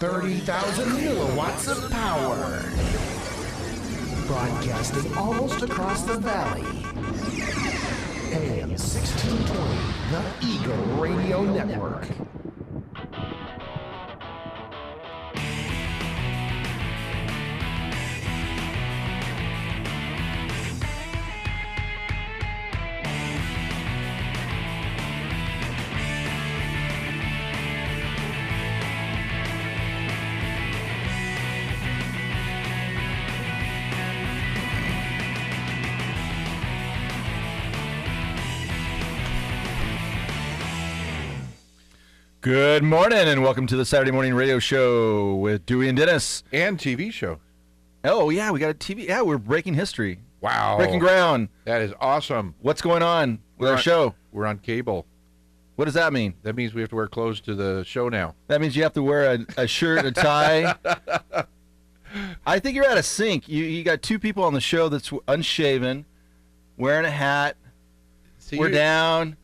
30,000 milliwatts of power. Broadcasting almost across the valley. AM 1620, the Eagle Radio Network. Good morning, and welcome to the Saturday morning radio show with Dewey and Denis. And TV show. Oh, yeah, we got a TV. Yeah, we're breaking history. Wow. Breaking ground. That is awesome. What's going on with our show? We're on cable. What does that mean? That means we have to wear clothes to the show now. That means you have to wear a shirt, a tie. I think you're out of sync. You got two people on the show that's unshaven, wearing a hat. See, we're down.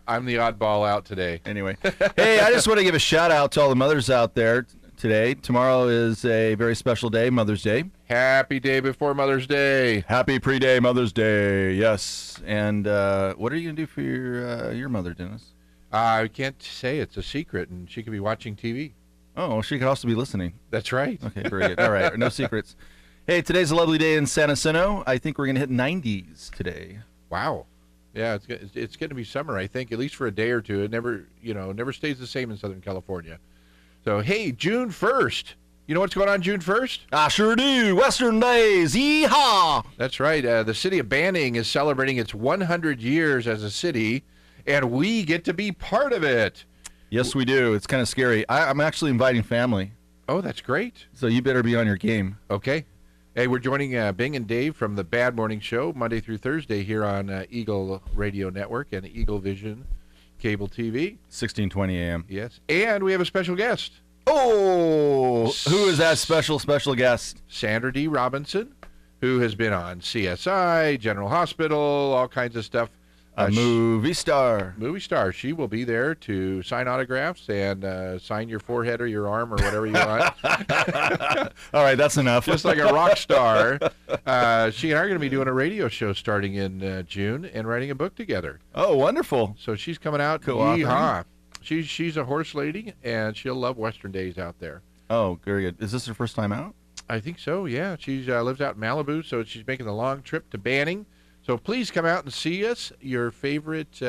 I'm the oddball out today. Anyway. Hey, I just want to give a shout out to all the mothers out there today. Tomorrow is a very special day, Mother's Day. Happy day before Mother's Day. Happy pre-day Mother's Day, yes. And what are you going to do for your mother, Dennis? I can't say. It's a secret, and she could be watching TV. Oh, well, she could also be listening. That's right. Okay, very good. All right, no secrets. Hey, today's a lovely day in San Jacinto. I think we're going to hit 90s today. Wow. Yeah, it's going to be summer, I think, at least for a day or two. It never stays the same in Southern California. So, hey, June 1st. You know what's going on June 1st? I sure do. Western Days. Yeehaw! That's right. The city of Banning is celebrating its 100 years as a city, and we get to be part of it. Yes, we do. It's kind of scary. I'm actually inviting family. Oh, that's great. So you better be on your game. Okay. Hey, we're joining Bing and Dave from the Bad Morning Show Monday through Thursday here on Eagle Radio Network and Eagle Vision Cable TV. 1620 a.m. Yes. And we have a special guest. Oh! Who is that special guest? Sandra D. Robinson, who has been on CSI, General Hospital, all kinds of stuff. A movie star. Movie star. She will be there to sign autographs and sign your forehead or your arm or whatever you want. All right, that's enough. Just like a rock star. She and I are going to be doing a radio show starting in June and writing a book together. Oh, wonderful. So she's coming out. Yeehaw. She's a horse lady, and she'll love Western Days out there. Oh, very good. Is this her first time out? I think so, yeah. She lives out in Malibu, so she's making the long trip to Banning. So please come out and see us. Your favorite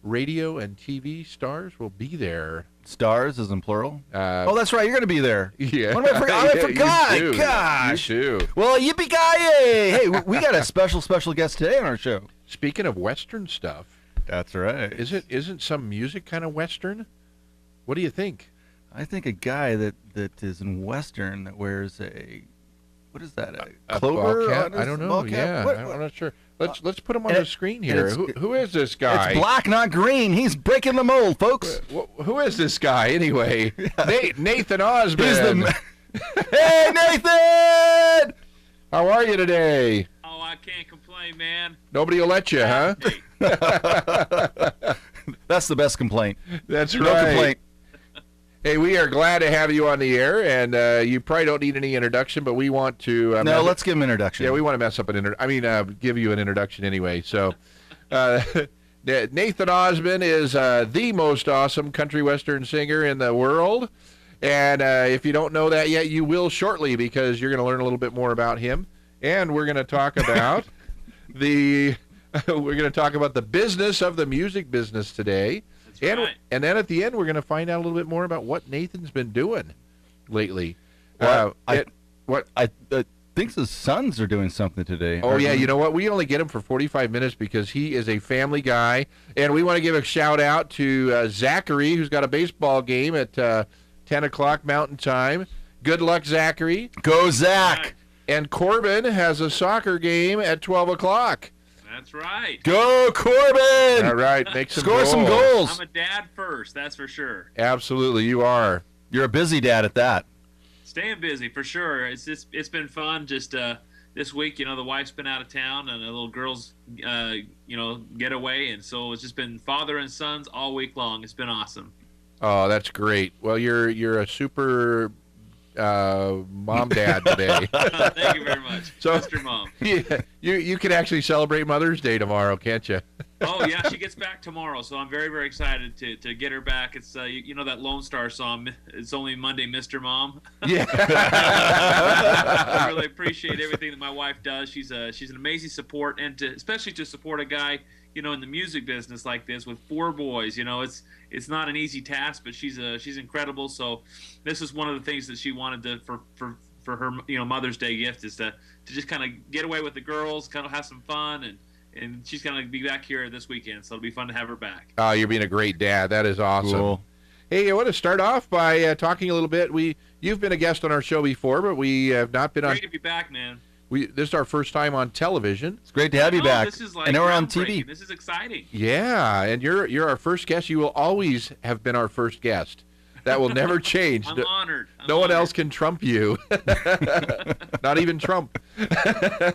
radio and TV stars will be there. Stars is in plural? Oh, that's right. You're going to be there. Yeah. What am I forgot? You do. Gosh. You do. Well, yippee-ki-yay. Hey, we got a special guest today on our show. Speaking of Western stuff. That's right. Isn't some music kind of Western? What do you think? I think a guy that is in Western that wears a... What is that? A clover? Ball cap? I don't know. Yeah, I'm not sure. Let's put him on the screen here. Who is this guy? It's black, not green. He's breaking the mold, folks. Who is this guy anyway? Nathan Osmond. Hey, Nathan! How are you today? Oh, I can't complain, man. Nobody will let you, huh? That's the best complaint. That's no right. Complaint. Hey, we are glad to have you on the air, and you probably don't need any introduction, but we want to... let's give him an introduction. Yeah, we want to mess up give you an introduction anyway. So, Nathan Osmond is the most awesome country western singer in the world, and if you don't know that yet, you will shortly, because you're going to learn a little bit more about him, and we're going to talk about the business of the music business today. Right. And then at the end, we're going to find out a little bit more about what Nathan's been doing lately. I think the Sons are doing something today. Oh, yeah. You know what? We only get him for 45 minutes because he is a family guy. And we want to give a shout-out to Zachary, who's got a baseball game at 10 o'clock Mountain Time. Good luck, Zachary. Go, Zach. And Corbin has a soccer game at 12 o'clock. That's right. Go, Corbin! All right, make some Score goals. some goals. I'm a dad first, that's for sure. Absolutely, you are. You're a busy dad at that. Staying busy, for sure. It's been fun. Just this week, the wife's been out of town, and the little girls, get away, and so it's just been father and sons all week long. It's been awesome. Oh, that's great. Well, you're a super mom dad today. Thank you very much, So- Mr. Mom. Yeah, you can actually celebrate Mother's Day tomorrow, can't you? Oh yeah, she gets back tomorrow, so I'm very, very excited to get her back. It's you know that Lone Star song, "It's Only Monday, Mr. Mom." Yeah. I really appreciate everything that my wife does. She's an amazing support, and especially to support a guy, you know, in the music business like this with 4 boys. You know, it's not an easy task, but she's incredible. So this is one of the things that she wanted to for her, you know, Mother's Day gift is to just kind of get away with the girls, kind of have some fun, and she's going to be back here this weekend, so it'll be fun to have her back. Oh, you're being a great dad. That is awesome. Cool. Hey, I want to start off by talking a little bit. You've been a guest on our show before, but we have not been on. Great to be back, man. This is our first time on television. It's great to have you Oh, back. This is like and now we're on groundbreaking. TV. This is exciting. Yeah, and you're our first guest. You will always have been our first guest. That will never change. I'm honored. No one honored. else can trump you. Not even Trump. I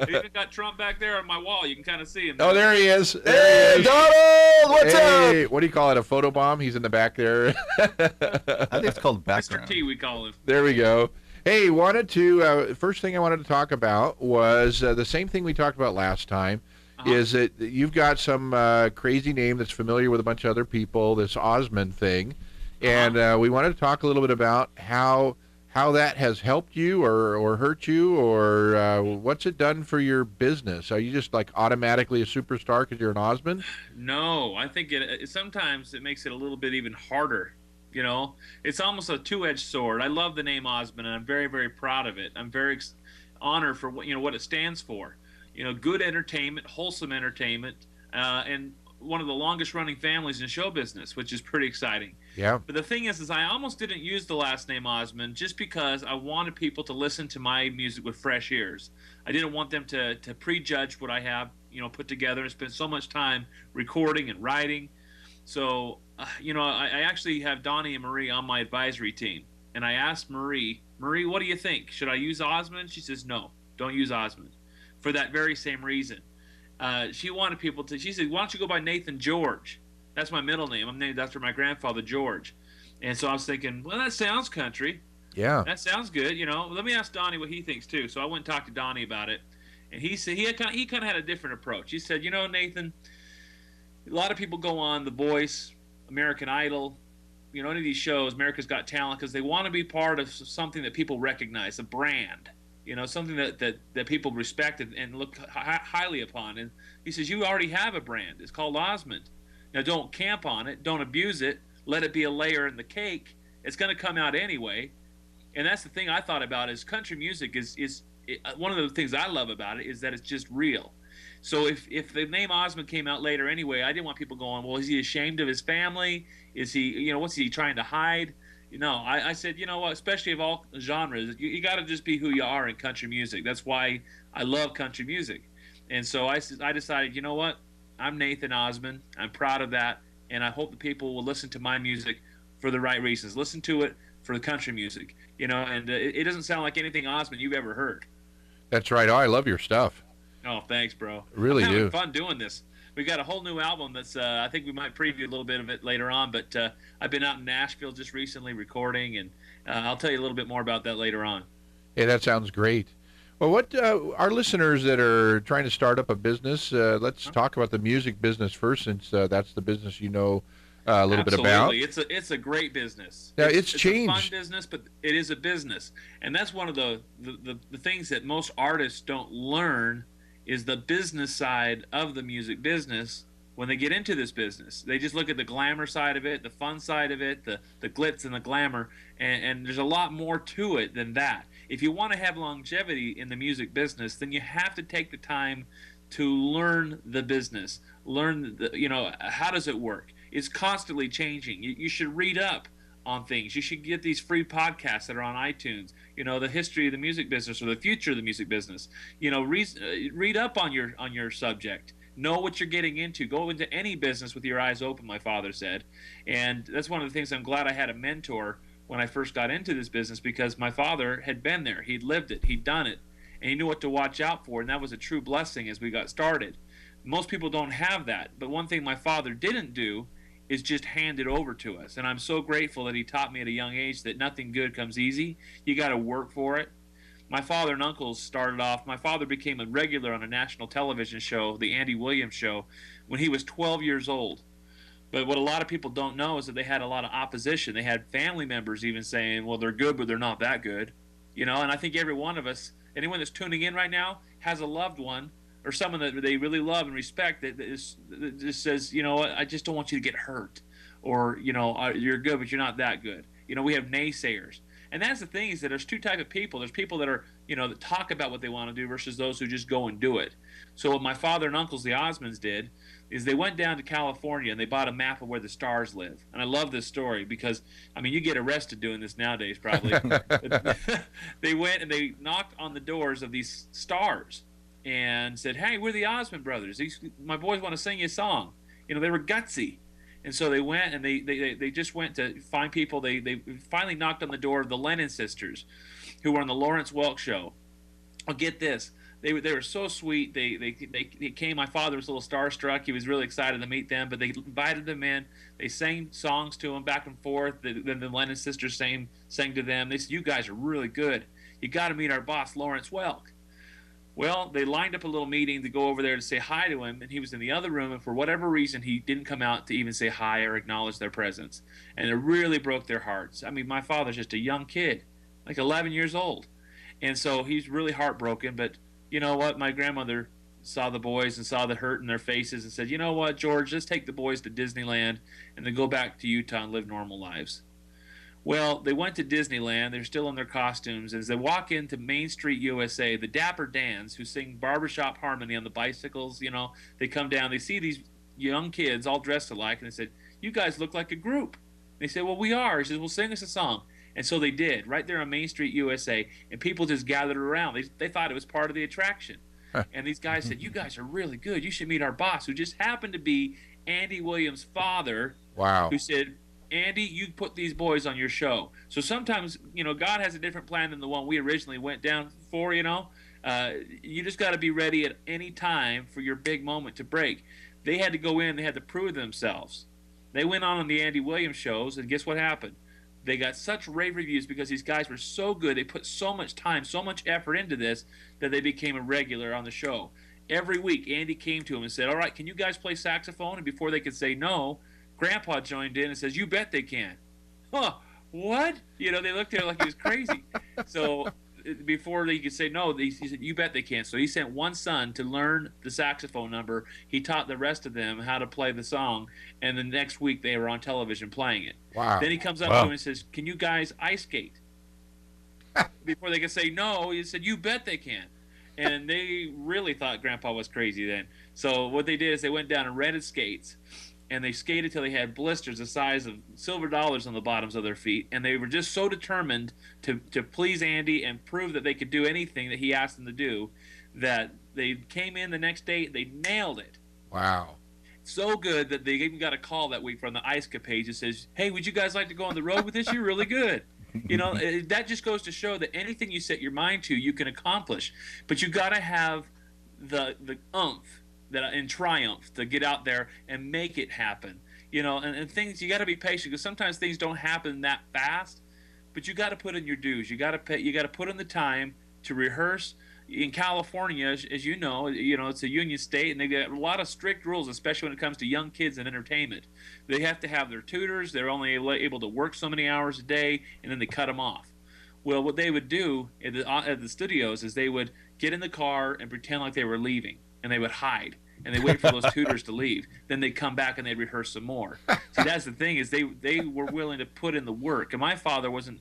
even got Trump back there on my wall. You can kind of see him. Oh, there he is. There Hey, he is. Donald! What's Hey, what do you call it? A photobomb? He's in the back there. up? I think it's called Mr. background. T, we call him. There we go. Hey, first thing I wanted to talk about was the same thing we talked about last time, is that you've got some crazy name that's familiar with a bunch of other people, this Osmond thing, and we wanted to talk a little bit about how that has helped you or hurt you, or what's it done for your business. Are you just like automatically a superstar because you're an Osmond? No, I think sometimes it makes it a little bit even harder. You know, it's almost a two-edged sword. I love the name Osmond, and I'm very, very proud of it. I'm very honored for what it stands for. You know, good entertainment, wholesome entertainment, and one of the longest-running families in show business, which is pretty exciting. Yeah. But the thing is I almost didn't use the last name Osmond just because I wanted people to listen to my music with fresh ears. I didn't want them to prejudge what I have, put together and spend so much time recording and writing. So, I actually have Donny and Marie on my advisory team. And I asked Marie, what do you think? Should I use Osmond? She says, no, don't use Osmond. For that very same reason. She wanted people to, she said, why don't you go by Nathan George? That's my middle name. I'm named after my grandfather, George. And so I was thinking, well, that sounds country. Yeah. That sounds good. Let me ask Donny what he thinks too. So I went and talked to Donny about it. And he said he kind of had a different approach. He said, Nathan, a lot of people go on The Voice, American Idol, any of these shows, America's Got Talent, because they want to be part of something that people recognize, a brand, something that people respect and look highly upon. And he says, you already have a brand. It's called Osmond. Now, don't camp on it. Don't abuse it. Let it be a layer in the cake. It's going to come out anyway. And that's the thing I thought about is country music is one of the things I love about it is that it's just real. So if the name Osmond came out later anyway, I didn't want people going, well, is he ashamed of his family? Is he, what's he trying to hide? I said, what, especially of all genres, you got to just be who you are in country music. That's why I love country music. And so I decided, you know what? I'm Nathan Osmond. I'm proud of that. And I hope the people will listen to my music for the right reasons. Listen to it for the country music, and it doesn't sound like anything Osmond you've ever heard. That's right. Oh, I love your stuff. Oh, thanks, bro. Really I'm having do. fun doing this. We got a whole new album that's I think we might preview a little bit of it later on, but I've been out in Nashville just recently recording, and I'll tell you a little bit more about that later on. Hey, that sounds great. Well, what our listeners that are trying to start up a business, let's talk about the music business first, since that's the business a little bit about. Absolutely. It's a great business. Yeah, it's changed. It's a fun business, but it is a business. And that's one of the things that most artists don't learn is the business side of the music business when they get into this business. They just look at the glamour side of it, the fun side of it, the glitz and the glamour, and there's a lot more to it than that. If you want to have longevity in the music business, then you have to take the time to learn the business, learn how does it work. It's constantly changing. You should read up on things. You should get these free podcasts that are on iTunes. The history of the music business or the future of the music business. Read up on your subject. Know what you're getting into. Go into any business with your eyes open, my father said. And that's one of the things I'm glad I had a mentor when I first got into this business, because my father had been there. He'd lived it. He'd done it. And he knew what to watch out for, and that was a true blessing as we got started. Most people don't have that. But one thing my father didn't do is just handed over to us. And I'm so grateful that he taught me at a young age that nothing good comes easy. You got to work for it. My father and uncles started off. My father became a regular on a national television show, the Andy Williams Show, when he was 12 years old. But what a lot of people don't know is that they had a lot of opposition. They had family members even saying, well, they're good, but they're not that good. And I think every one of us, anyone that's tuning in right now, has a loved one or someone that they really love and respect that just says, I just don't want you to get hurt. Or, you're good, but you're not that good. We have naysayers. And that's the thing, is that there's two types of people. There's people that are, that talk about what they want to do versus those who just go and do it. So what my father and uncles, the Osmonds, did is they went down to California and they bought a map of where the stars live. And I love this story because, you get arrested doing this nowadays probably. They went and they knocked on the doors of these stars and said, hey, we're the Osmond brothers. My boys want to sing you a song. They were gutsy. And so they went and they just went to find people. They finally knocked on the door of the Lennon sisters, who were on the Lawrence Welk show. I'll get this. They were so sweet. They came. My father was a little starstruck. He was really excited to meet them. But they invited them in. They sang songs to him back and forth. Then the Lennon sisters sang to them. They said, you guys are really good. You got to meet our boss, Lawrence Welk. Well, they lined up a little meeting to go over there to say hi to him, and he was in the other room, and for whatever reason, he didn't come out to even say hi or acknowledge their presence. And it really broke their hearts. My father's just a young kid, like 11 years old. And so he's really heartbroken, but you know what? My grandmother saw the boys and saw the hurt in their faces and said, you know what, George, let's take the boys to Disneyland and then go back to Utah and live normal lives. Well, they went to Disneyland. They're still in their costumes. As they walk into Main Street, USA, the Dapper Dans, who sing barbershop harmony on the bicycles, they come down. They see these young kids all dressed alike, and they said, you guys look like a group. They said, well, we are. He says, well, sing us a song. And so they did, right there on Main Street, USA, and people just gathered around. They thought it was part of the attraction. And these guys said, you guys are really good. You should meet our boss, who just happened to be Andy Williams' father. Wow. Who said, Andy, you put these boys on your show. So sometimes, God has a different plan than the one we originally went down for, You just got to be ready at any time for your big moment to break. They had to go in. They had to prove themselves. They went on the Andy Williams shows, and guess what happened? They got such rave reviews because these guys were so good. They put so much time, so much effort into this that they became a regular on the show. Every week, Andy came to him and said, all right, can you guys play saxophone? And before they could say no, Grandpa joined in and says, you bet they can. Huh, what? They looked at him like he was crazy. So before they could say no, he said, you bet they can. So he sent one son to learn the saxophone number. He taught the rest of them how to play the song. And the next week they were on television playing it. Wow. Then he comes up to him and says, can you guys ice skate? Before they could say no, he said, you bet they can. And they really thought Grandpa was crazy then. So what they did is they went down and rented skates. And they skated till they had blisters the size of silver dollars on the bottoms of their feet. And they were just so determined to please Andy and prove that they could do anything that he asked them to do that they came in the next day. They nailed it. Wow. So good that they even got a call that week from the Ice Capades that says, hey, would you guys like to go on the road with this? You're really good. That just goes to show that anything you set your mind to, you can accomplish. But you got to have the oomph and triumph to get out there and make it happen. And things, you got to be patient because sometimes things don't happen that fast, but you got to put in your dues. You got to put in the time to rehearse. In California, as you know, it's a union state, and they got a lot of strict rules, especially when it comes to young kids and entertainment. They have to have their tutors. They're only able to work so many hours a day, and then they cut them off. Well, what they would do at the studios is they would get in the car and pretend like they were leaving, and they would hide. And they wait for those tutors to leave. Then they'd come back and they'd rehearse some more. See, that's the thing, is they were willing to put in the work. And my father wasn't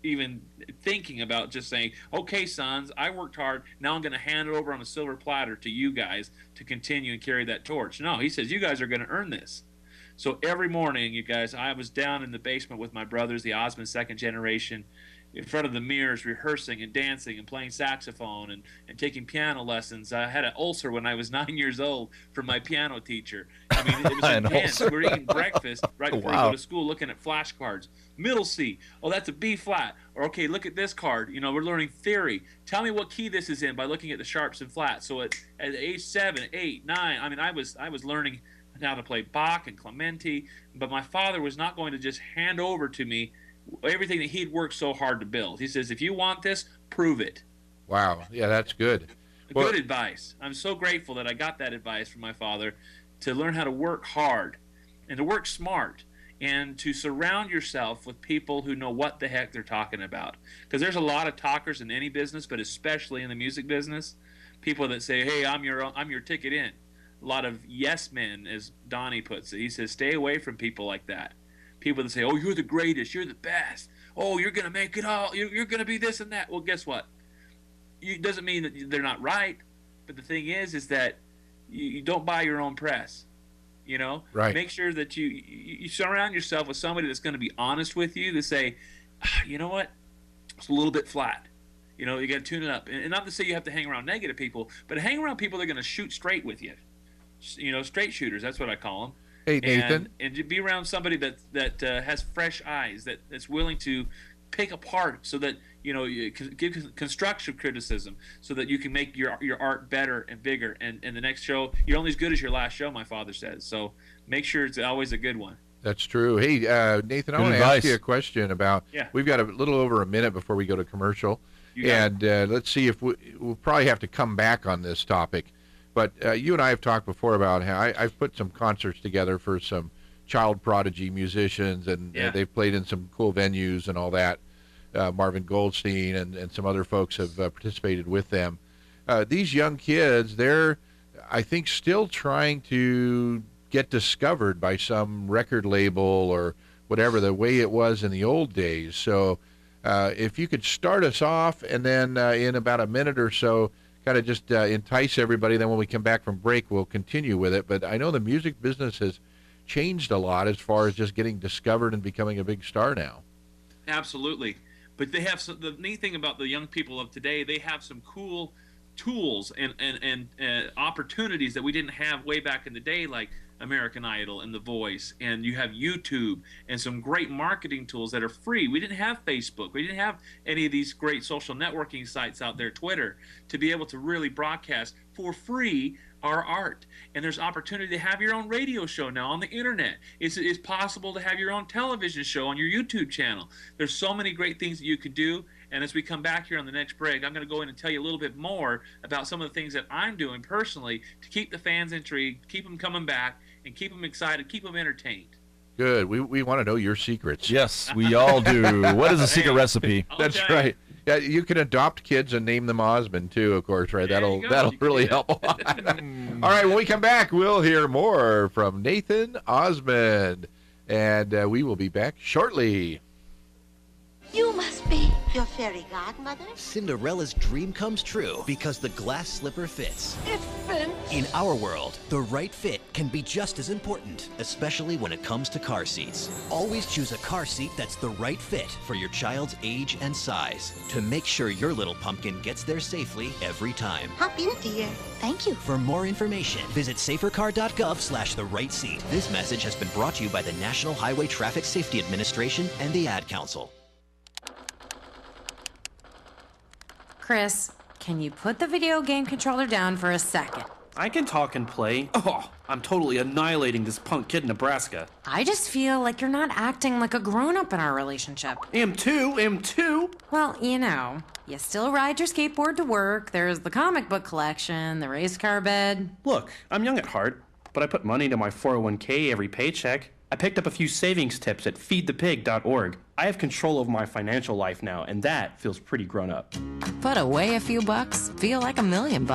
even thinking about just saying, okay, sons, I worked hard. Now I'm going to hand it over on a silver platter to you guys to continue and carry that torch. No, he says, you guys are going to earn this. So every morning, you guys, I was down in the basement with my brothers, the Osmond second generation, in front of the mirrors, rehearsing and dancing and playing saxophone and taking piano lessons. I had an ulcer when I was 9 years old from my piano teacher. I mean, it was intense. We were eating breakfast right before we go to school, looking at flashcards. Middle C. Oh, that's a B flat. Or, okay, look at this card. We're learning theory. Tell me what key this is in by looking at the sharps and flats. So at age 7, 8, 9, I mean, I was learning how to play Bach and Clementi, but my father was not going to just hand over to me everything that he'd worked so hard to build. He says, if you want this, prove it. Wow. Yeah, that's good. Good advice. I'm so grateful that I got that advice from my father, to learn how to work hard and to work smart and to surround yourself with people who know what the heck they're talking about. Because there's a lot of talkers in any business, but especially in the music business, people that say, hey, I'm your ticket in. A lot of yes men, as Donny puts it. He says, stay away from people like that. People that say, oh, you're the greatest, you're the best. Oh, you're going to make it all. You're going to be this and that. Well, guess what? It doesn't mean that they're not right. But the thing is that you don't buy your own press. You know, right. Make sure that you surround yourself with somebody that's going to be honest with you, to say, you know what, it's a little bit flat. You know, you got to tune it up. And not to say you have to hang around negative people, but hang around people that are going to shoot straight with you. You know, straight shooters, that's what I call them. Hey, Nathan. And to be around somebody that has fresh eyes, that's willing to pick apart, so that, you know, you give constructive criticism, so that you can make your art better and bigger. And the next show, you're only as good as your last show, my father says. So make sure it's always a good one. That's true. Hey, Nathan, I want to ask you a question about. Yeah. We've got a little over a minute before we go to commercial, and let's see if we'll probably have to come back on this topic. But you and I have talked before about how I've put some concerts together for some child prodigy musicians, and they've played in some cool venues and all that. Marvin Goldstein and some other folks have participated with them. These young kids, they're, I think, still trying to get discovered by some record label or whatever, the way it was in the old days. So if you could start us off, and then in about a minute or so, kind of just entice everybody. Then when we come back from break, we'll continue with it. But I know the music business has changed a lot as far as just getting discovered and becoming a big star now. Absolutely. But they have the neat thing about the young people of today, they have some cool tools and opportunities that we didn't have way back in the day, like American Idol and The Voice, and you have YouTube and some great marketing tools that are free. We didn't have Facebook. We didn't have any of these great social networking sites out there, Twitter, to be able to really broadcast for free our art. And there's opportunity to have your own radio show now on the internet. It's possible to have your own television show on your YouTube channel. There's so many great things that you could do. And as we come back here on the next break, I'm going to go in and tell you a little bit more about some of the things that I'm doing personally to keep the fans intrigued, keep them coming back, and keep them excited, keep them entertained. Good. We want to know your secrets. Yes, we all do. What is the secret recipe? That's right. Yeah, you can adopt kids and name them Osmond too, of course, right? That'll really help a lot. All right, when we come back, we'll hear more from Nathan Osmond, and we will be back shortly. You must be your fairy godmother. Cinderella's dream comes true because the glass slipper fits. It fits. In our world, the right fit can be just as important, especially when it comes to car seats. Always choose a car seat that's the right fit for your child's age and size to make sure your little pumpkin gets there safely every time. Hop in, dear. Thank you. For more information, visit safercar.gov/the-right-seat. This message has been brought to you by the National Highway Traffic Safety Administration and the Ad Council. Chris, can you put the video game controller down for a second? I can talk and play. Oh, I'm totally annihilating this punk kid in Nebraska. I just feel like you're not acting like a grown-up in our relationship. Am too. Well, you know, you still ride your skateboard to work, there's the comic book collection, the race car bed. Look, I'm young at heart, but I put money into my 401k every paycheck. I picked up a few savings tips at feedthepig.org. I have control over my financial life now, and that feels pretty grown up. Put away a few bucks, feel like $1 million.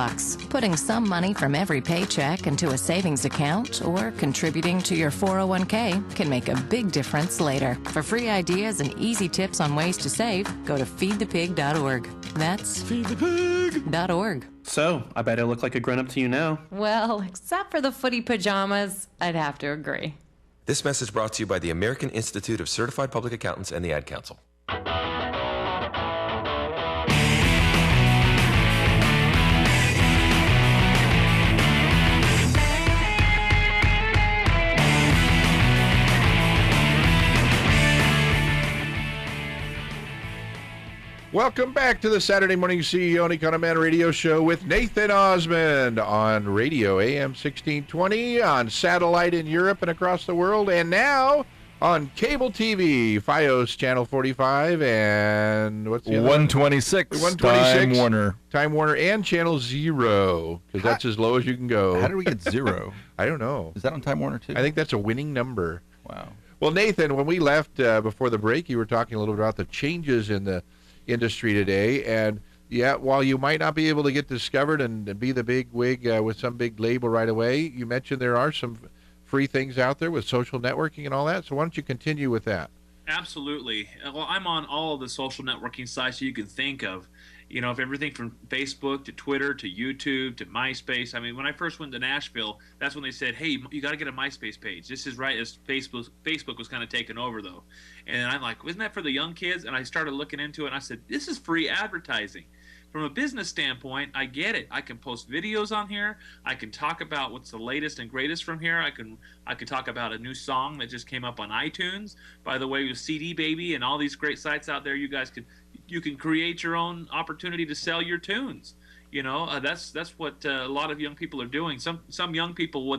Putting some money from every paycheck into a savings account or contributing to your 401k can make a big difference later. For free ideas and easy tips on ways to save, go to feedthepig.org. That's feedthepig.org. So, I bet I look like a grown-up to you now. Well, except for the footy pajamas, I'd have to agree. This message brought to you by the American Institute of Certified Public Accountants and the Ad Council. Welcome back to the Saturday Morning CEO and Economan Radio Show with Nathan Osmond on radio AM 1620, on satellite in Europe and across the world, and now on cable TV, Fios Channel 45, and what's the other 126, 126, Time Warner. Time Warner, and Channel 0, because that's as low as you can go. How did we get 0? I don't know. Is that on Time Warner, too? I think that's a winning number. Wow. Well, Nathan, when we left before the break, you were talking a little bit about the changes in the industry today, and yeah, while you might not be able to get discovered and be the big wig with some big label right away, you mentioned there are some free things out there with social networking and all that, so why don't you continue with that? Absolutely. Well, I'm on all of the social networking sites you can think of. You know, if everything from Facebook to Twitter to YouTube to MySpace. I mean, when I first went to Nashville, that's when they said, hey, you got to get a MySpace page. This is right as Facebook was kind of taking over, though. And I'm like, isn't that for the young kids? And I started looking into it, and I said, this is free advertising. From a business standpoint, I get it. I can post videos on here. I can talk about what's the latest and greatest from here. I can talk about a new song that just came up on iTunes. By the way, with CD Baby and all these great sites out there, you can create your own opportunity to sell your tunes. You know, that's what a lot of young people are doing. Some young people,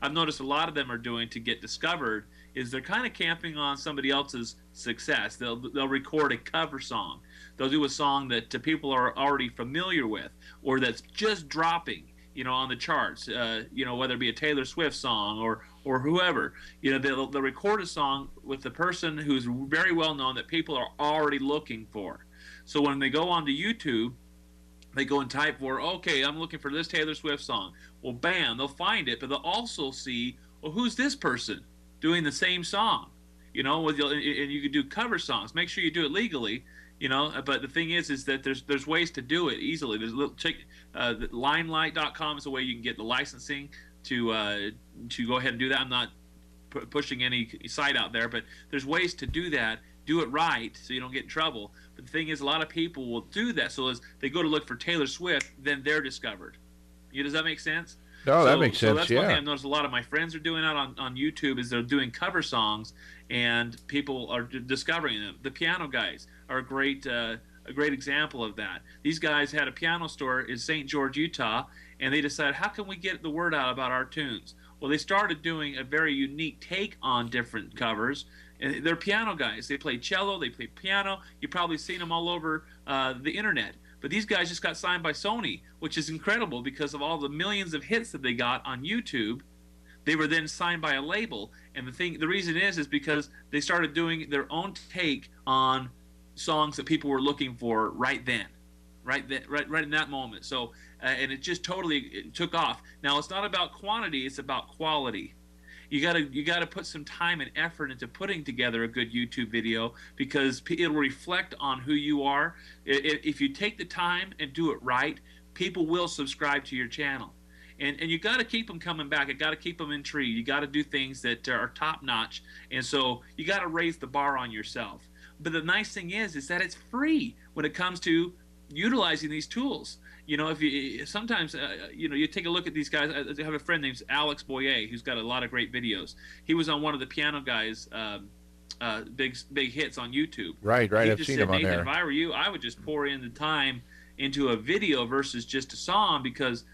I've noticed a lot of them are doing to get discovered is they're kind of camping on somebody else's success. They'll record a cover song. They'll do a song that people are already familiar with, or that's just dropping, you know, on the charts. You know, whether it be a Taylor Swift song or whoever. You know, they'll record a song with the person who's very well known that people are already looking for. So when they go onto YouTube, they go and type for, okay, I'm looking for this Taylor Swift song. Well, bam, they'll find it, but they'll also see, well, who's this person doing the same song? You know, and you can do cover songs. Make sure you do it legally. You know, but the thing is that there's ways to do it easily. There's a little limelight.com is a way you can get the licensing to go ahead and do that. I'm not pushing any site out there, but there's ways to do that. Do it right so you don't get in trouble. But the thing is, a lot of people will do that. So as they go to look for Taylor Swift, then they're discovered. Does that make sense? No, that makes sense. So that's one thing I've noticed a lot of my friends are doing out on YouTube is they're doing cover songs, and people are discovering them. The piano guys are a great example of that. These guys had a piano store in St. George, Utah, and they decided, how can we get the word out about our tunes? Well, they started doing a very unique take on different covers. And they're piano guys. They play cello, they play piano. You've probably seen them all over the internet. But these guys just got signed by Sony, which is incredible because of all the millions of hits that they got on YouTube. They were then signed by a label, and the reason is because they started doing their own take on songs that people were looking for right then, right in that moment. So, and it just it took off. Now it's not about quantity; it's about quality. You gotta put some time and effort into putting together a good YouTube video because it'll reflect on who you are. If you take the time and do it right, people will subscribe to your channel. And you got to keep them coming back. You got to keep them intrigued. You got to do things that are top notch. And so you got to raise the bar on yourself. But the nice thing is that it's free when it comes to utilizing these tools. You know, if you sometimes you take a look at these guys. I have a friend named Alex Boyer who's got a lot of great videos. He was on one of the piano guys' big hits on YouTube. Right. I've seen him on there. If I were you, I would just pour in the time into a video versus just a song because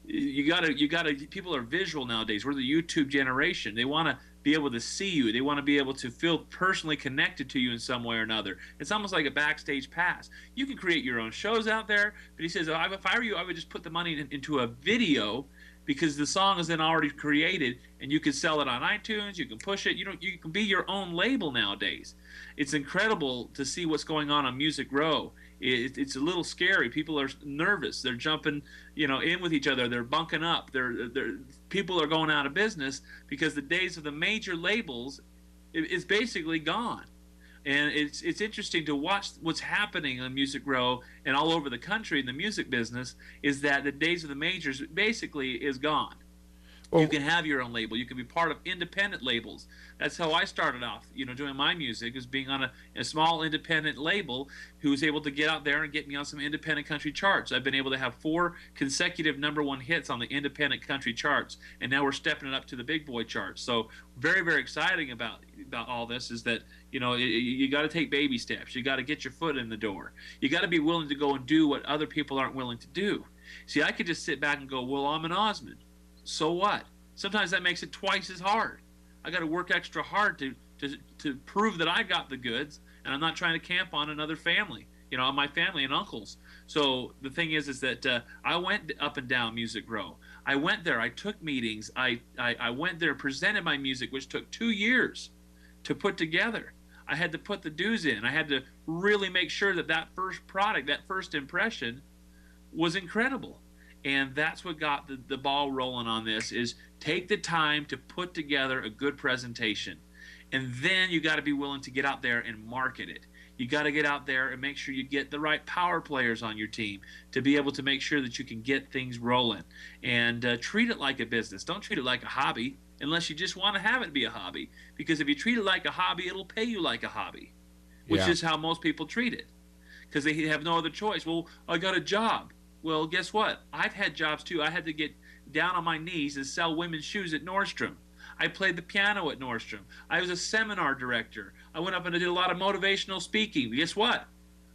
you gotta people are visual nowadays. We're the YouTube generation. They want to be able to see you. They want to be able to feel personally connected to you in some way or another. It's almost like a backstage pass. You can create your own shows out there, but he says, if I were you, I would just put the money into a video because the song is then already created and you can sell it on iTunes. You can push it. You can be your own label nowadays. It's incredible to see what's going on Music Row. It's a little scary. People are nervous. They're jumping, in with each other. They're bunking up. People are going out of business because the days of the major labels is basically gone. And it's interesting to watch what's happening on Music Row and all over the country in the music business is that the days of the majors basically is gone. You can have your own label. You can be part of independent labels. That's how I started off, doing my music, is being on a small independent label who was able to get out there and get me on some independent country charts. I've been able to have 4 consecutive #1 hits on the independent country charts, and now we're stepping it up to the big boy charts. So very, very exciting about all this is that, you got to take baby steps. You got to get your foot in the door. You got to be willing to go and do what other people aren't willing to do. See, I could just sit back and go, well, I'm an Osmond. So what? Sometimes that makes it twice as hard. I got to work extra hard to prove that I got the goods, and I'm not trying to camp on another family, my family and uncles. So the thing is that I went up and down Music Row. I went there. I took meetings. I went there, presented my music, which took 2 years to put together. I had to put the dues in. I had to really make sure that first product, that first impression, was incredible. And that's what got the ball rolling on this, is take the time to put together a good presentation. And then you got to be willing to get out there and market it. You got to get out there and make sure you get the right power players on your team to be able to make sure that you can get things rolling. And treat it like a business. Don't treat it like a hobby unless you just want to have it be a hobby. Because if you treat it like a hobby, it'll pay you like a hobby, which is how most people treat it. Because they have no other choice. Well, I got a job. Well, guess what? I've had jobs too. I had to get down on my knees and sell women's shoes at Nordstrom. I played the piano at Nordstrom. I was a seminar director. I went up and I did a lot of motivational speaking. Guess what?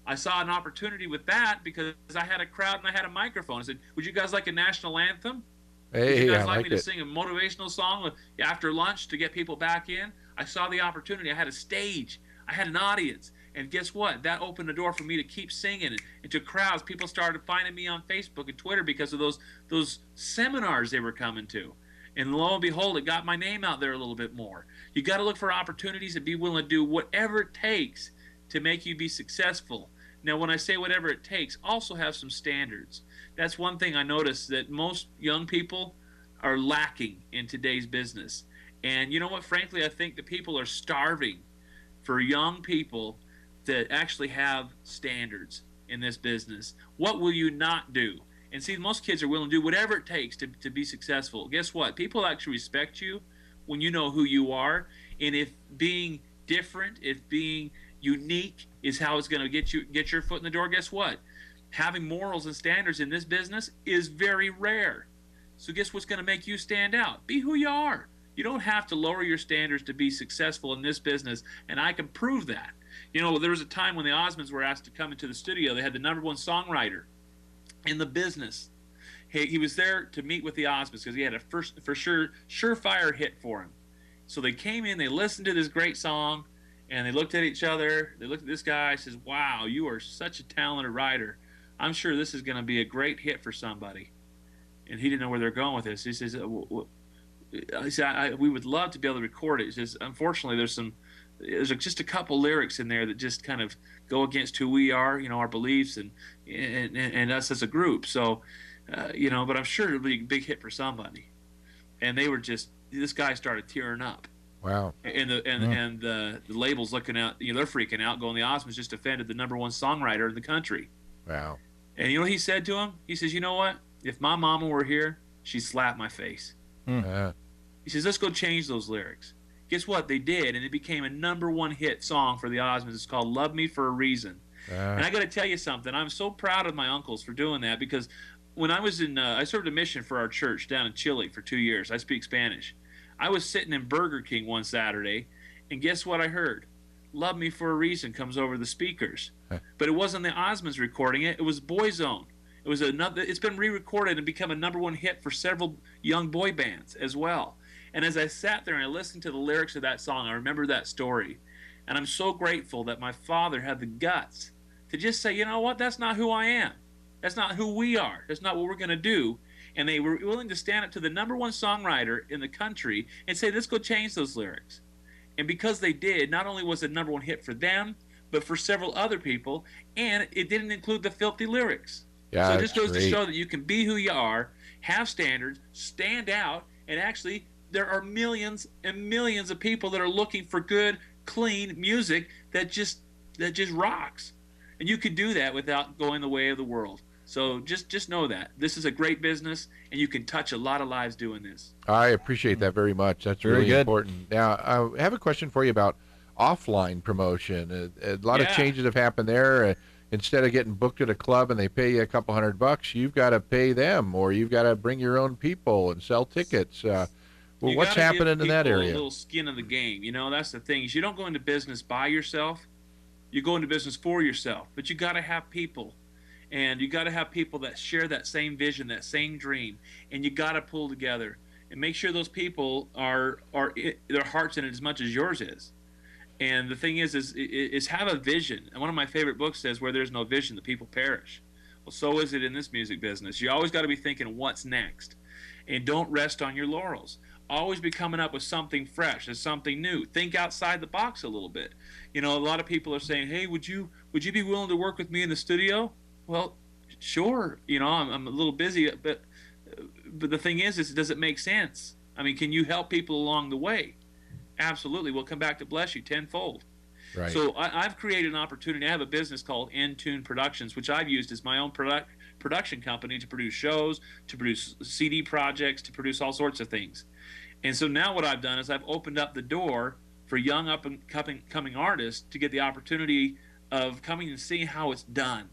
I saw an opportunity with that because I had a crowd and I had a microphone. I said, would you guys like a national anthem? Hey, would you guys like me to sing a motivational song after lunch to get people back in? I saw the opportunity. I had a stage. I had an audience. And guess what? That opened the door for me to keep singing and to crowds. People started finding me on Facebook and Twitter because of those seminars they were coming to. And lo and behold, it got my name out there a little bit more. You got to look for opportunities and be willing to do whatever it takes to make you be successful. Now, when I say whatever it takes, also have some standards. That's one thing I noticed that most young people are lacking in today's business. And you know what? Frankly, I think that people are starving for young people that actually have standards in this business. What will you not do? And see, most kids are willing to do whatever it takes to be successful. Guess what? People actually respect you when you know who you are. And if being different, if being unique is how it's going to get your foot in the door, guess what? Having morals and standards in this business is very rare. So guess what's going to make you stand out? Be who you are. You don't have to lower your standards to be successful in this business, and I can prove that. There was a time when the Osmonds were asked to come into the studio. They had the #1 songwriter in the business. He was there to meet with the Osmonds because he had a surefire hit for him. So they came in, they listened to this great song, and they looked at each other. They looked at this guy, says, wow, you are such a talented writer. I'm sure this is going to be a great hit for somebody. And he didn't know where they're going with this. He says, we would love to be able to record it. He says, unfortunately, there's just a couple lyrics in there that just kind of go against who we are, our beliefs and us as a group. So, but I'm sure it'll be a big hit for somebody. And they were this guy started tearing up. Wow. And the label's looking out, they're freaking out, going, the Osmonds just offended the #1 songwriter in the country. Wow. And you know what he said to him? He says, you know what? If my mama were here, she'd slap my face. He says, let's go change those lyrics. Guess what? They did, and it became a #1 hit song for the Osmonds. It's called Love Me for a Reason. And I got to tell you something. I'm so proud of my uncles for doing that, because when I was I served a mission for our church down in Chile for 2 years. I speak Spanish. I was sitting in Burger King one Saturday, and guess what I heard? Love Me for a Reason comes over the speakers. But it wasn't the Osmonds recording it. It was Boyzone. It's been re-recorded and become a #1 hit for several young boy bands as well. And as I sat there and I listened to the lyrics of that song, I remember that story. And I'm so grateful that my father had the guts to just say, you know what, that's not who I am. That's not who we are. That's not what we're going to do. And they were willing to stand up to the #1 songwriter in the country and say, let's go change those lyrics. And because they did, not only was it a #1 hit for them, but for several other people, and it didn't include the filthy lyrics. Yeah, so it just goes great. to show that you can be who you are, have standards, stand out, and actually there are millions and millions of people that are looking for good, clean music that just rocks. And you can do that without going the way of the world. So just know that this is a great business, and you can touch a lot of lives doing this. I appreciate that very much. That's Very really good. important. Now, I have a question for you about offline promotion. A lot of changes have happened there. Instead of getting booked at a club and they pay you a couple $100, you've got to pay them, or you've got to bring your own people and sell tickets. Well, what's happening in that area? A little skin in the game. You know, that's the thing. Is you don't go into business by yourself. You go into business for yourself. But you got to have people. And you got to have people that share that same vision, that same dream, and you got to pull together and make sure those people are their hearts in it as much as yours is. And the thing is have a vision. And one of my favorite books says, "Where there's no vision, the people perish." Well, so is it in this music business. You always got to be thinking what's next, and don't rest on your laurels. Always be coming up with something fresh, and something new. Think outside the box a little bit. You know, a lot of people are saying, "Hey, would you be willing to work with me in the studio?" Well, sure. You know, I'm a little busy, but the thing is does it make sense? I mean, can you help people along the way? Absolutely. We'll come back to bless you tenfold. Right. So I've created an opportunity. I have a business called Intune Productions, which I've used as my own production company to produce shows, to produce CD projects, to produce all sorts of things. And so now what I've done is I've opened up the door for young up-and-coming artists to get the opportunity of coming and seeing how it's done.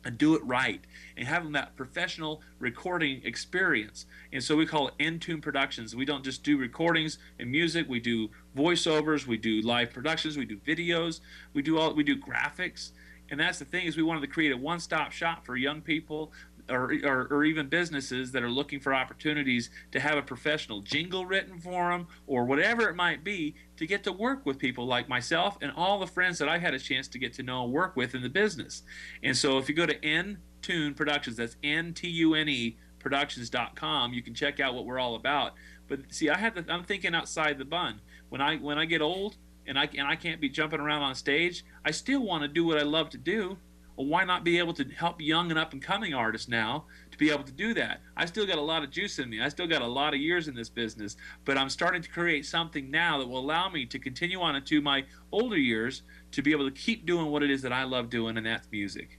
And do it right, and have them that professional recording experience. And so we call it Intune Productions. We don't just do recordings and music. We do voiceovers. We do live productions. We do videos. We do graphics. And that's the thing, is we wanted to create a one-stop shop for young people or even businesses that are looking for opportunities to have a professional jingle written for them, or whatever it might be, to get to work with people like myself and all the friends that I had a chance to get to know and work with in the business. And so if you go to Intune Productions, that's N-T-U-N-E Productions.com, you can check out what we're all about. But see, I'm thinking outside the bun. When I get old and I can't be jumping around on stage, I still want to do what I love to do. Well, why not be able to help young and up-and-coming artists now to be able to do that? I still got a lot of juice in me. I still got a lot of years in this business, but I'm starting to create something now that will allow me to continue on into my older years to be able to keep doing what it is that I love doing, and that's music.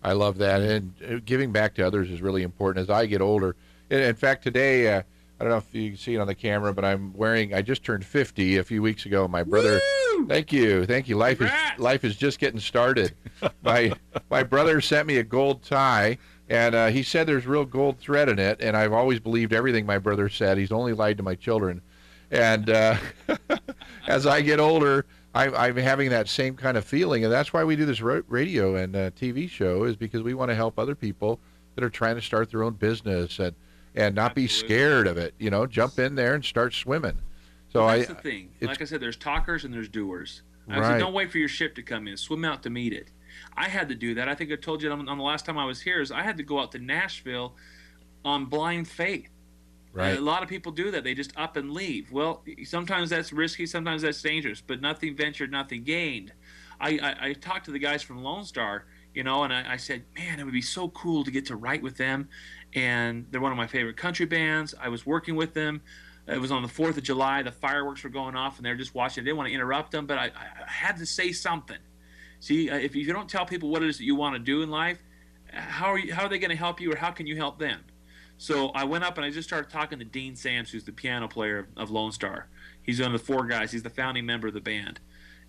I love that, and giving back to others is really important as I get older. In fact, today, I don't know if you can see it on the camera, but I just turned 50 a few weeks ago. My brother... Woo! Thank you. Life is just getting started. My brother sent me a gold tie, and he said there's real gold thread in it, and I've always believed everything my brother said. He's only lied to my children. And as I get older, I'm having that same kind of feeling, and that's why we do this radio and TV show, is because we want to help other people that are trying to start their own business and not be scared of it. You know, jump in there and start swimming. So that's the thing. Like I said, there's talkers and there's doers. I said, don't wait for your ship to come in. Swim out to meet it. I had to do that. I think I told you on the last time I was here, is I had to go out to Nashville on blind faith. Right. A lot of people do that. They just up and leave. Well, sometimes that's risky, sometimes that's dangerous, but nothing ventured, nothing gained. I talked to the guys from Lone Star, you know, and I said, man, it would be so cool to get to write with them. And they're one of my favorite country bands. I was working with them. It was on the 4th of July. The fireworks were going off, and they were just watching. I didn't want to interrupt them, but I had to say something. See, if you don't tell people what it is that you want to do in life, how are they going to help you, or how can you help them? So I went up and I just started talking to Dean Sams, who's the piano player of Lone Star. He's one of the 4 guys. He's the founding member of the band.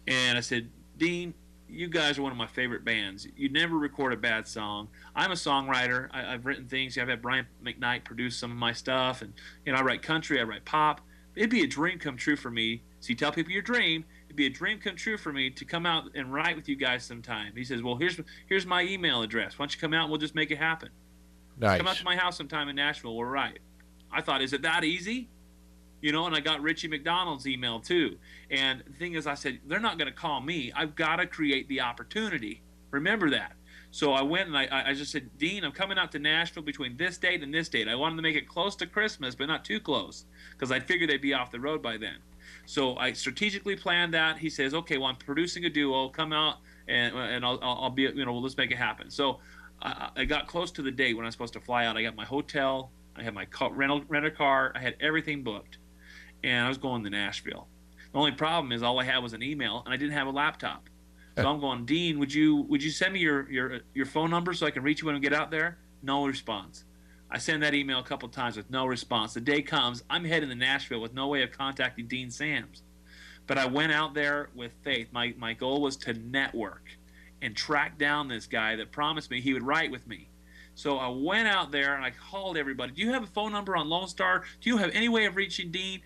And I said, Dean, you guys are one of my favorite bands. You never record a bad song. I'm a songwriter. I've written things. I've had Brian McKnight produce some of my stuff, and I write country. I write pop. It'd be a dream come true for me. So you tell people your dream. It'd be a dream come true for me to come out and write with you guys sometime. He says, well, here's my email address. Why don't you come out and we'll just make it happen. Nice. Come out to my house sometime in Nashville. We'll write. I thought, is it that easy? You know, and I got Richie McDonald's email too. And the thing is, I said, they're not going to call me. I've got to create the opportunity. Remember that. So I went and I just said, Dean, I'm coming out to Nashville between this date and this date. I wanted to make it close to Christmas, but not too close, because I figured they'd be off the road by then. So I strategically planned that. He says, okay, well, I'm producing a duo. Come out and I'll be, you know, well, let's make it happen. So I got close to the date when I was supposed to fly out. I got my hotel. I had my rent a car. I had everything booked. And I was going to Nashville. The only problem is all I had was an email, and I didn't have a laptop. So I'm going, Dean, would you send me your phone number so I can reach you when we get out there? No response. I send that email a couple times with no response. The day comes, I'm heading to Nashville with no way of contacting Dean Sams. But I went out there with faith. My goal was to network and track down this guy that promised me he would write with me. So I went out there and I called everybody. Do you have a phone number on Lone Star? Do you have any way of reaching Dean?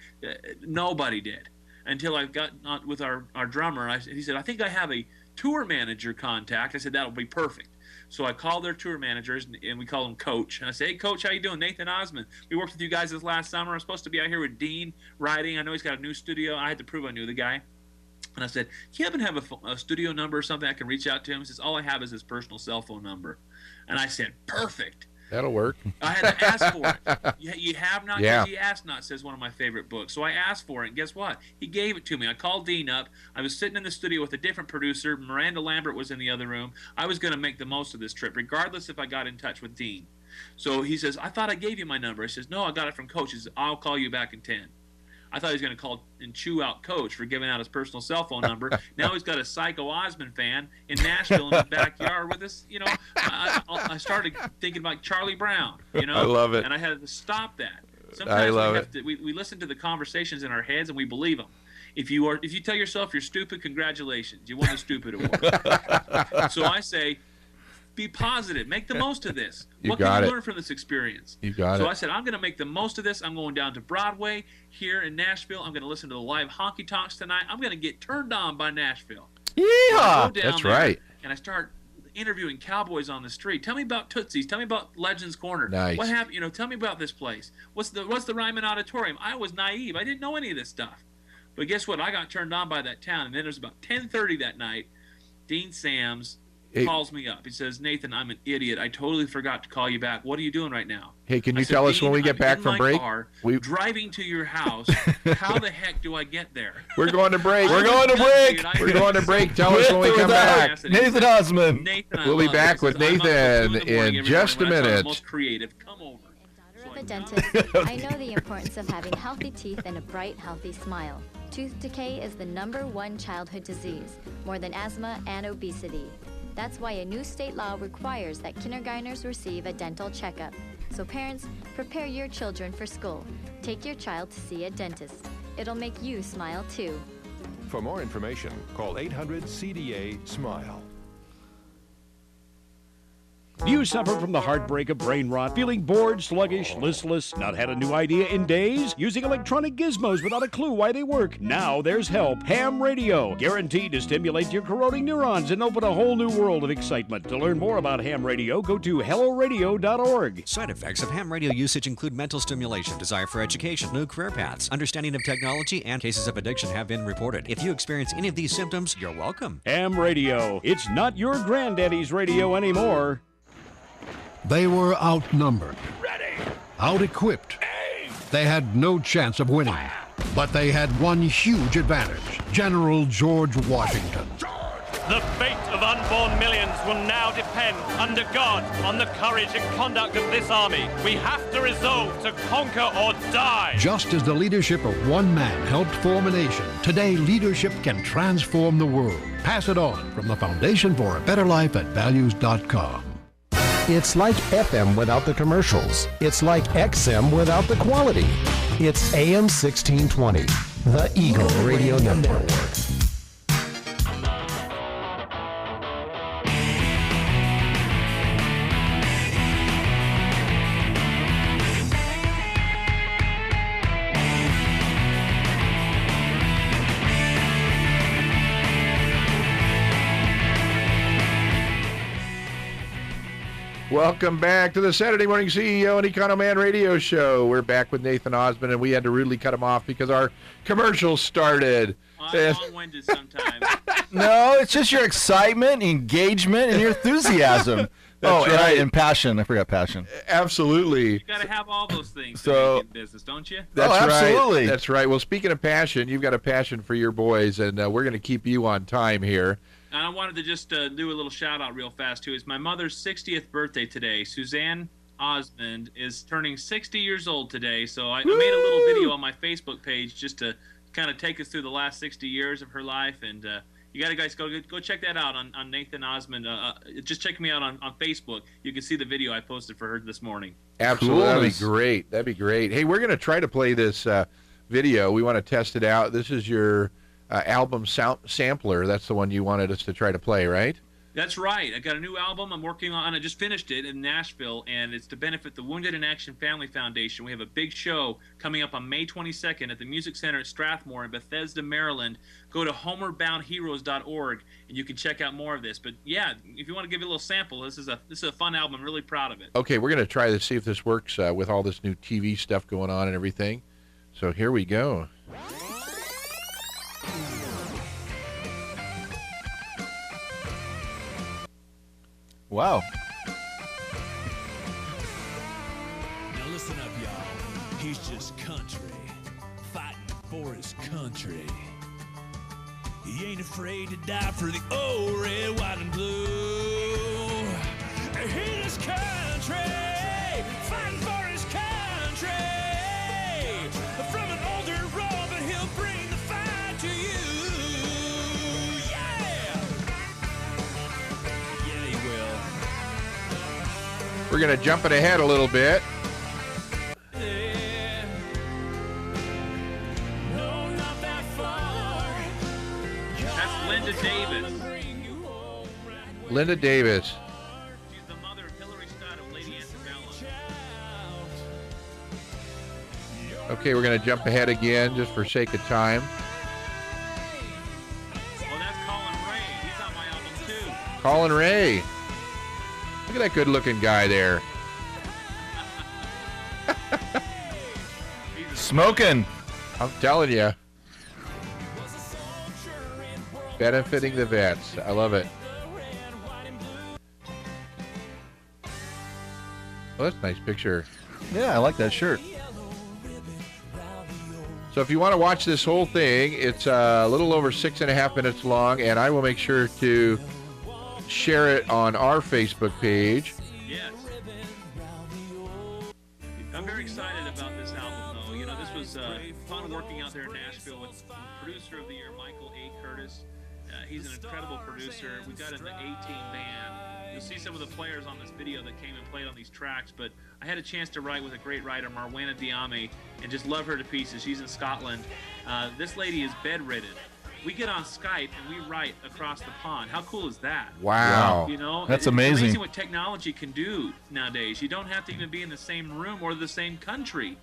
Nobody did. Until I got on with our drummer. He said, I think I have a tour manager contact. I said, that'll be perfect. So I called their tour managers, and we call him Coach. And I said, hey, Coach, how you doing? Nathan Osmond. We worked with you guys this last summer. I'm supposed to be out here with Dean writing. I know he's got a new studio. I had to prove I knew the guy. And I said, do you happen to have a studio number or something I can reach out to him? He says, all I have is his personal cell phone number. And I said, perfect. That'll work. I had to ask for it. You have not, Yeah. you ask not, says one of my favorite books. So I asked for it, and guess what? He gave it to me. I called Dean up. I was sitting in the studio with a different producer. Miranda Lambert was in the other room. I was going to make the most of this trip, regardless if I got in touch with Dean. So he says, I thought I gave you my number. I says, no, I got it from Coach. He says, I'll call you back in 10. I thought he was going to call and chew out Coach for giving out his personal cell phone number. Now he's got a Psycho Osmond fan in Nashville in his backyard with us. You know, I started thinking about Charlie Brown, you know. I love it. And I had to stop that. I Sometimes love we listen to the conversations in our heads and we believe them. If you tell yourself you're stupid, congratulations. You won the stupid award. So I say, be positive. Make the most of this. What can you learn from this experience? You got it. So I said, I'm going to make the most of this. I'm going down to Broadway here in Nashville. I'm going to listen to the live honky tonks tonight. I'm going to get turned on by Nashville. Yeah, so that's right. And I start interviewing cowboys on the street. Tell me about Tootsie's. Tell me about Legends Corner. Nice. What happened? You know, tell me about this place. What's the Ryman Auditorium? I was naive. I didn't know any of this stuff. But guess what? I got turned on by that town. And then it was about 10:30 that night. Dean Sams calls me up. He says, Nathan, I'm an idiot. I totally forgot to call you back. What are you doing right now? Hey, can you tell us when we get back from break? We're driving to your house. How the heck do I get there? We're going to break. We're going to break. We're going to break. Tell us when we come back. Nathan Osmond. We'll be back with Nathan in just a minute. Most creative. Come over. Daughter of a dentist, I know the importance of having healthy teeth and a bright, healthy smile. Tooth decay is the #1 childhood disease, more than asthma and obesity. That's why a new state law requires that kindergartners receive a dental checkup. So parents, prepare your children for school. Take your child to see a dentist. It'll make you smile too. For more information, call 800-CDA-SMILE. Do you suffer from the heartbreak of brain rot, feeling bored, sluggish, listless, not had a new idea in days, using electronic gizmos without a clue why they work? Now there's help. Ham radio, guaranteed to stimulate your corroding neurons and open a whole new world of excitement. To learn more about ham radio, go to helloradio.org. Side effects of ham radio usage include mental stimulation, desire for education, new career paths, understanding of technology, and cases of addiction have been reported. If you experience any of these symptoms, you're welcome. Ham radio. It's not your granddaddy's radio anymore. They were outnumbered, out-equipped. They had no chance of winning, but they had one huge advantage: General George Washington. The fate of unborn millions will now depend, under God, on the courage and conduct of this army. We have to resolve to conquer or die. Just as the leadership of one man helped form a nation, today leadership can transform the world. Pass it on from the Foundation for a Better Life at Values.com. It's like FM without the commercials. It's like XM without the quality. It's AM 1620, the Eagle Radio Network. Welcome back to the Saturday Morning CEO and Economan Radio Show. We're back with Nathan Osmond, and we had to rudely cut him off because our commercial started. I'm long-winded sometimes. No, it's just your excitement, engagement, and your enthusiasm. And passion. I forgot passion. Absolutely. You got to have all those things to make in business, don't you? That's absolutely. Right. That's right. Well, speaking of passion, you've got a passion for your boys, and we're going to keep you on time here. And I wanted to just do a little shout-out real fast, too. It's my mother's 60th birthday today. Suzanne Osmond is turning 60 years old today, so I made a little video on my Facebook page just to kind of take us through the last 60 years of her life, and You got to guys go check that out on Nathan Osmond. Just check me out on Facebook. You can see the video I posted for her this morning. Absolutely, that'd be great. That'd be great. Hey, we're going to try to play this video. We want to test it out. This is your album sampler. That's the one you wanted us to try to play, right? That's right. I got a new album I'm working on. I just finished it in Nashville, and it's to benefit the Wounded in Action Family Foundation. We have a big show coming up on May 22nd at the Music Center at Strathmore in Bethesda, Maryland. Go to homerboundheroes.org, and you can check out more of this. But yeah, if you want to give it a little sample, this is a fun album. I'm really proud of it. Okay, we're going to try to see if this works with all this new TV stuff going on and everything. So here we go. Wow. Now listen up, y'all. He's just country, fighting for his country. He ain't afraid to die for the old red, white, and blue. He is country, fighting for his country. From an older road, but he'll bring the fight to you. We're going to jump it ahead a little bit. That's Linda Davis. Linda Davis. She's the mother of Hillary Scott of Lady Antebellum. Okay, we're going to jump ahead again just for sake of time. Well, that's Colin Ray. He's on my album too. Colin Ray. Look at that good-looking guy there. Smoking. I'm telling you. Benefiting the vets. I love it. Well, that's a nice picture. Yeah, I like that shirt. So if you want to watch this whole thing, it's a little over 6.5 minutes long, and I will make sure to share it on our Facebook page. Yes. I'm very excited about this album, though. You know, this was fun working out there in Nashville with producer of the year, Michael A. Curtis. He's an incredible producer. We got an A-team band. You'll see some of the players on this video that came and played on these tracks, but I had a chance to write with a great writer, Marwana Diame, and just love her to pieces. She's in Scotland. This lady is bedridden. We get on Skype and we write across the pond. How cool is that? Wow. You know, that's it's amazing. amazing what technology can do nowadays. You don't have to even be in the same room or the same country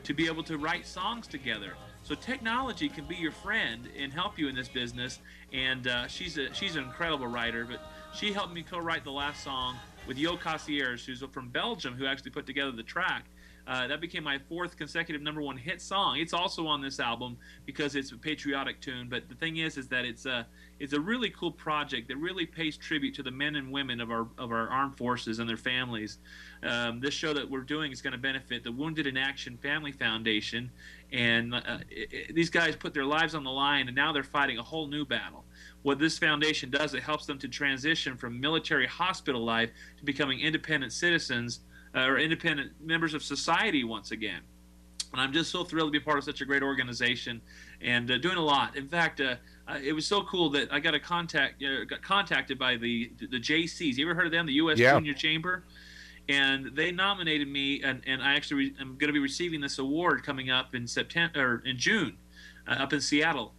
to be able to write songs together. So technology can be your friend and help you in this business. And she's an incredible writer, but she helped me co-write the last song with Jo Cassiers, who's from Belgium, who actually put together the track. That became my 4th consecutive #1 hit song. It's also on this album because it's a patriotic tune. But the thing is that it's a really cool project that really pays tribute to the men and women of our armed forces and their families. This show that we're doing is going to benefit the Wounded in Action Family Foundation, and these guys put their lives on the line, and now they're fighting a whole new battle. What this foundation does, it helps them to transition from military hospital life to becoming independent citizens. Or independent members of society once again. And I'm just so thrilled to be part of such a great organization and doing a lot. In fact, it was so cool that I got contacted by the JCs. You ever heard of them, the U.S. Junior Chamber? And they nominated me, and I actually am going to be receiving this award coming up in June, up in Seattle.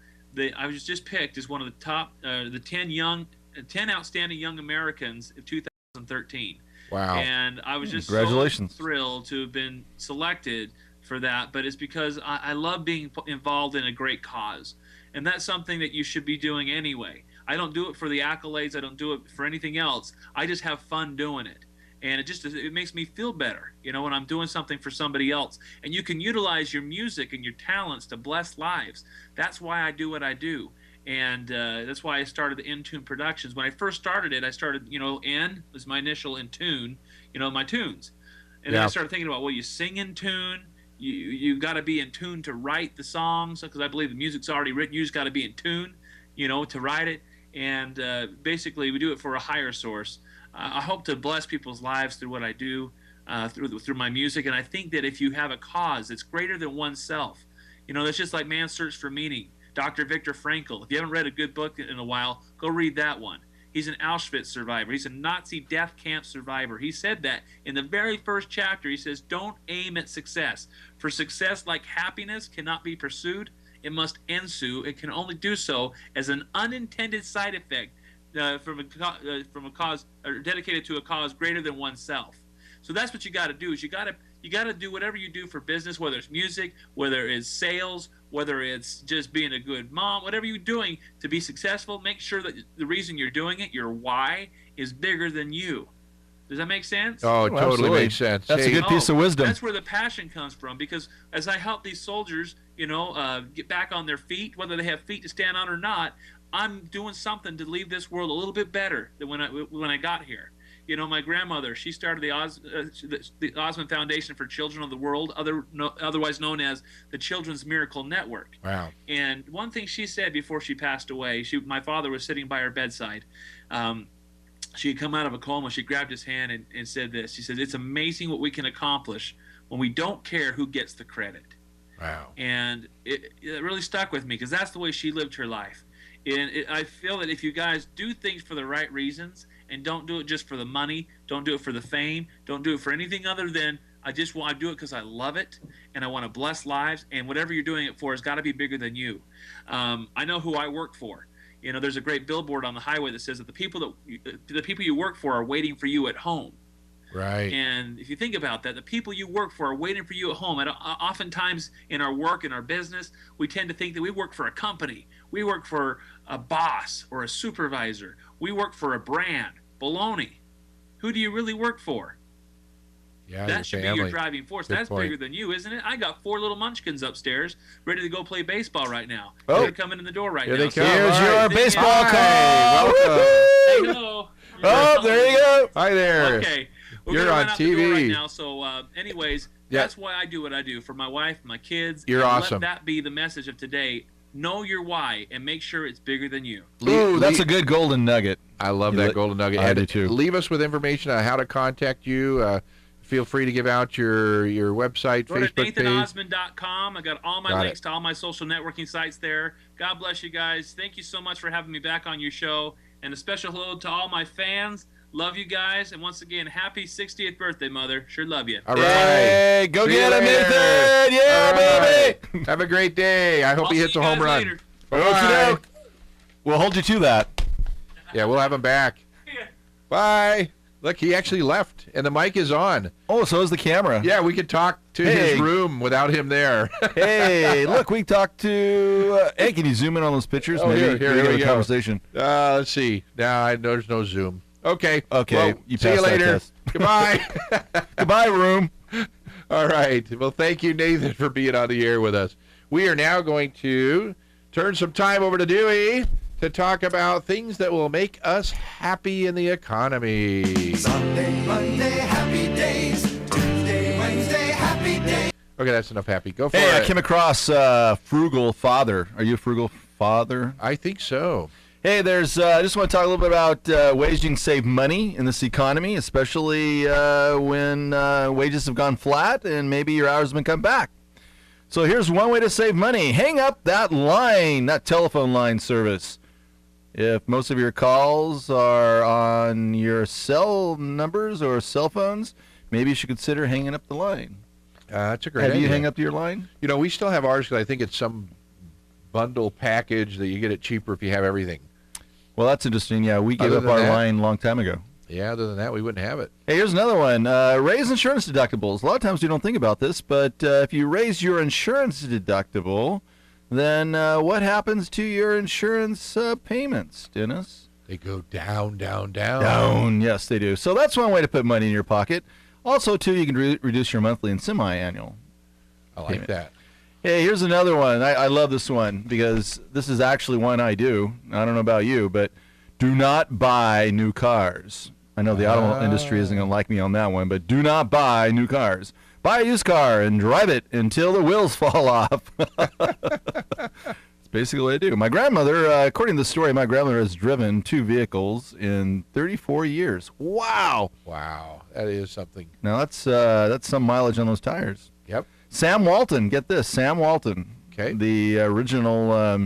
I was just picked as one of the top, the 10 outstanding young Americans of 2013. Wow. And I was just Congratulations. so thrilled to have been selected for that. But it's because I love being involved in a great cause. And that's something that you should be doing anyway. I don't do it for the accolades. I don't do it for anything else. I just have fun doing it. And it makes me feel better, you know, when I'm doing something for somebody else. And you can utilize your music and your talents to bless lives. That's why I do what I do. And that's why I started the Intune Productions. When I first started it, I started, N was my initial in tune, my tunes. And then I started thinking about, well, you sing in tune. You got to be in tune to write the songs, because I believe the music's already written. You just got to be in tune, to write it. And basically, we do it for a higher source. I hope to bless people's lives through what I do, through my music. And I think that if you have a cause that's greater than oneself, it's just like man's search for meaning. Dr. Viktor Frankl. If you haven't read a good book in a while, go read that one. He's an Auschwitz survivor. He's a Nazi death camp survivor. He said that in the very first chapter. He says, don't aim at success. For success, like happiness, cannot be pursued. It must ensue. It can only do so as an unintended side effect from a cause or dedicated to a cause greater than oneself. So that's what you got to do. Is you got to do whatever you do for business, whether it's music, whether it's sales, whether it's just being a good mom, whatever you're doing to be successful. Make sure that the reason you're doing it, your why, is bigger than you. Does that make sense? Oh, it totally absolutely. makes sense. That's a good piece of wisdom. That's where the passion comes from. Because as I help these soldiers, get back on their feet, whether they have feet to stand on or not, I'm doing something to leave this world a little bit better than when I got here. My grandmother, she started the Osmond Foundation for Children of the World, otherwise known as the Children's Miracle Network. Wow. And one thing she said before she passed away, my father was sitting by her bedside. She had come out of a coma. She grabbed his hand and said this. She said, it's amazing what we can accomplish when we don't care who gets the credit. Wow. And it really stuck with me because that's the way she lived her life. And I feel that if you guys do things for the right reasons and don't do it just for the money, don't do it for the fame, don't do it for anything other than I just want to do it because I love it and I want to bless lives, and whatever you're doing it for has got to be bigger than you. I know who I work for. There's a great billboard on the highway that says that the people you work for are waiting for you at home. Right. And if you think about that, the people you work for are waiting for you at home. And oftentimes in our work, in our business, we tend to think that we work for a company. We work for a boss or a supervisor. We work for a brand. Baloney. Who do you really work for? Yeah, that should family. be your driving force. Good That's point. bigger than you, isn't it? I got 4 little munchkins upstairs ready to go play baseball right now. Oh. They're coming in the door right Here now. they come. Here's All right. your baseball Hi. call. Welcome. Say hello. Oh, there you go. Hi there. Okay. We're You're gonna on run out the door TV. right now. So, anyways, Yeah. that's why I do what I do for my wife, my kids. You're and awesome. Let that be the message of today. Know your why and make sure it's bigger than you. Ooh, that's a good golden nugget. I love that golden nugget. I And do too. Leave us with information on how to contact you. Feel free to give out your website, Go Facebook to page. nathanosmond.com. I got all my Got links to all my social networking sites there. God bless you guys. Thank you so much for having me back on your show. And a special hello to all my fans. Love you guys. And once again, happy 60th birthday, Mother. Sure love you. All right. Hey, go See get you him, later. Nathan. Yeah, All right. baby. Have a great day. I hope I'll he see hits a you home guys run. later. Bye. Okey-doke. We'll hold you to that. Yeah, we'll have him back. Bye. Look, he actually left, and the mic is on. Oh, so is the camera. Yeah, we could talk to Hey. his room without him there. Hey, look, we talked to. Hey, can you zoom in on those pictures? Oh, Maybe here we we have a go. conversation. Let's see. No, there's no Zoom. Okay. Okay, Well, you see you passed that later. test. Goodbye. Goodbye, room. All right. Well, thank you, Nathan, for being on the air with us. We are now going to turn some time over to Dewey to talk about things that will make us happy in the economy. Sunday, Monday, happy days. Tuesday, Wednesday, happy days. Okay, that's enough happy. Go for Hey, I it. came across Frugal Father. Are you a frugal father? I think so. Hey, there's. I just want to talk a little bit about ways you can save money in this economy, especially when wages have gone flat and maybe your hours have been cut back. So here's one way to save money. Hang up that line, that telephone line service. If most of your calls are on your cell numbers or cell phones, maybe you should consider hanging up the line. That's a great Have idea. you hang up your line? You know, we still have ours because I think it's some bundle package that you get it cheaper if you have everything. Well, that's interesting. Yeah, we gave Other up than our that- line a long time ago. Yeah, other than that, we wouldn't have it. Hey, here's another one. Raise insurance deductibles. A lot of times we don't think about this, but if you raise your insurance deductible, then what happens to your insurance payments, Dennis? They go down, down, down. Down, yes, they do. So that's one way to put money in your pocket. Also, too, you can reduce your monthly and semi-annual I like payment. that. Hey, here's another one. I love this one because this is actually one I do. I don't know about you, but do not buy new cars. I know the auto industry isn't going to like me on that one, but do not buy new cars. Buy a used car and drive it until the wheels fall off. It's basically what I do. My grandmother, according to the story, my grandmother has driven 2 vehicles in 34 years. Wow. Wow, that is something. Now, that's some mileage on those tires. Yep. Sam Walton, get this, Sam Walton. Okay. The original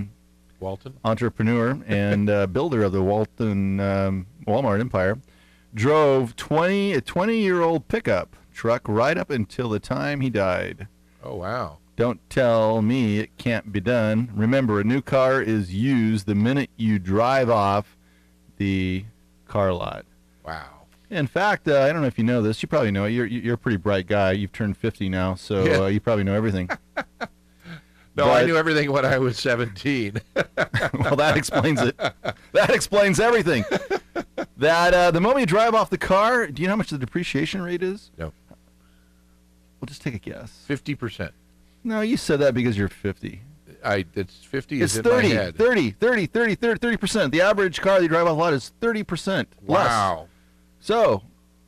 Walton. Entrepreneur and builder of the Walton Walmart empire, drove a 20-year-old pickup truck right up until the time he died. Oh, wow. Don't tell me it can't be done. Remember, a new car is used the minute you drive off the car lot. Wow. In fact, I don't know if you know this. You probably know it. You're a pretty bright guy. You've turned 50 now, so you probably know everything. No, I knew everything when I was 17. Well, that explains it. That explains everything. That the moment you drive off the car, do you know how much the depreciation rate is? No. Well, just take a guess. 50%. No, you said that because you're 50. It's 50 It's is 30, in my head. 30%. The average car that you drive off the lot is 30% less. Wow. So,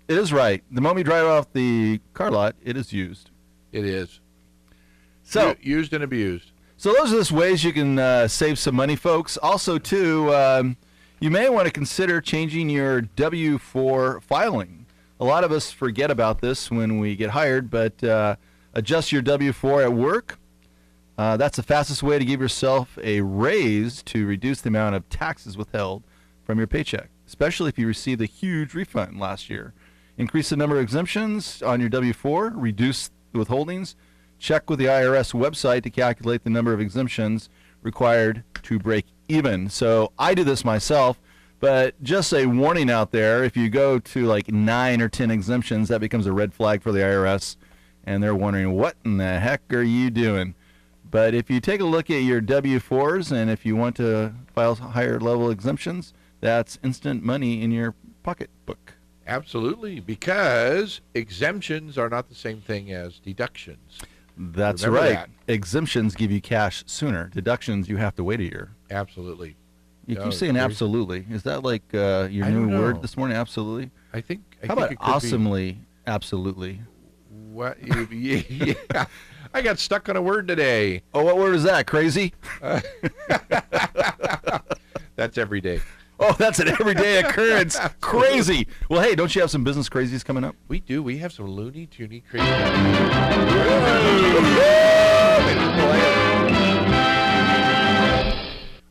it is right. The moment you drive off the car lot, it is used. It is. So used and abused. So those are just ways you can save some money, folks. Also, too, you may want to consider changing your W-4 filing. A lot of us forget about this when we get hired, but adjust your W-4 at work. That's the fastest way to give yourself a raise to reduce the amount of taxes withheld from your paycheck, especially if you received a huge refund last year. Increase the number of exemptions on your W-4, reduce the withholdings. Check with the IRS website to calculate the number of exemptions required to break even. So I do this myself, but just a warning out there, if you go to like 9 or 10 exemptions, that becomes a red flag for the IRS, and they're wondering, what in the heck are you doing? But if you take a look at your W-4s, and if you want to file higher level exemptions, that's instant money in your pocketbook. Absolutely, because exemptions are not the same thing as deductions. That's Remember right. that. Exemptions give you cash sooner. Deductions, you have to wait a year. Absolutely. You No, keep saying there's- absolutely. Is that like your I new don't know. word this morning? Absolutely. I think. How about awesomely? Absolutely. What? Yeah. I got stuck on a word today. Oh, what word is that? Crazy? That's every day. Oh, that's an everyday occurrence. Crazy. Well, hey, don't you have some business crazies coming up? We do. We have some loony toony crazy.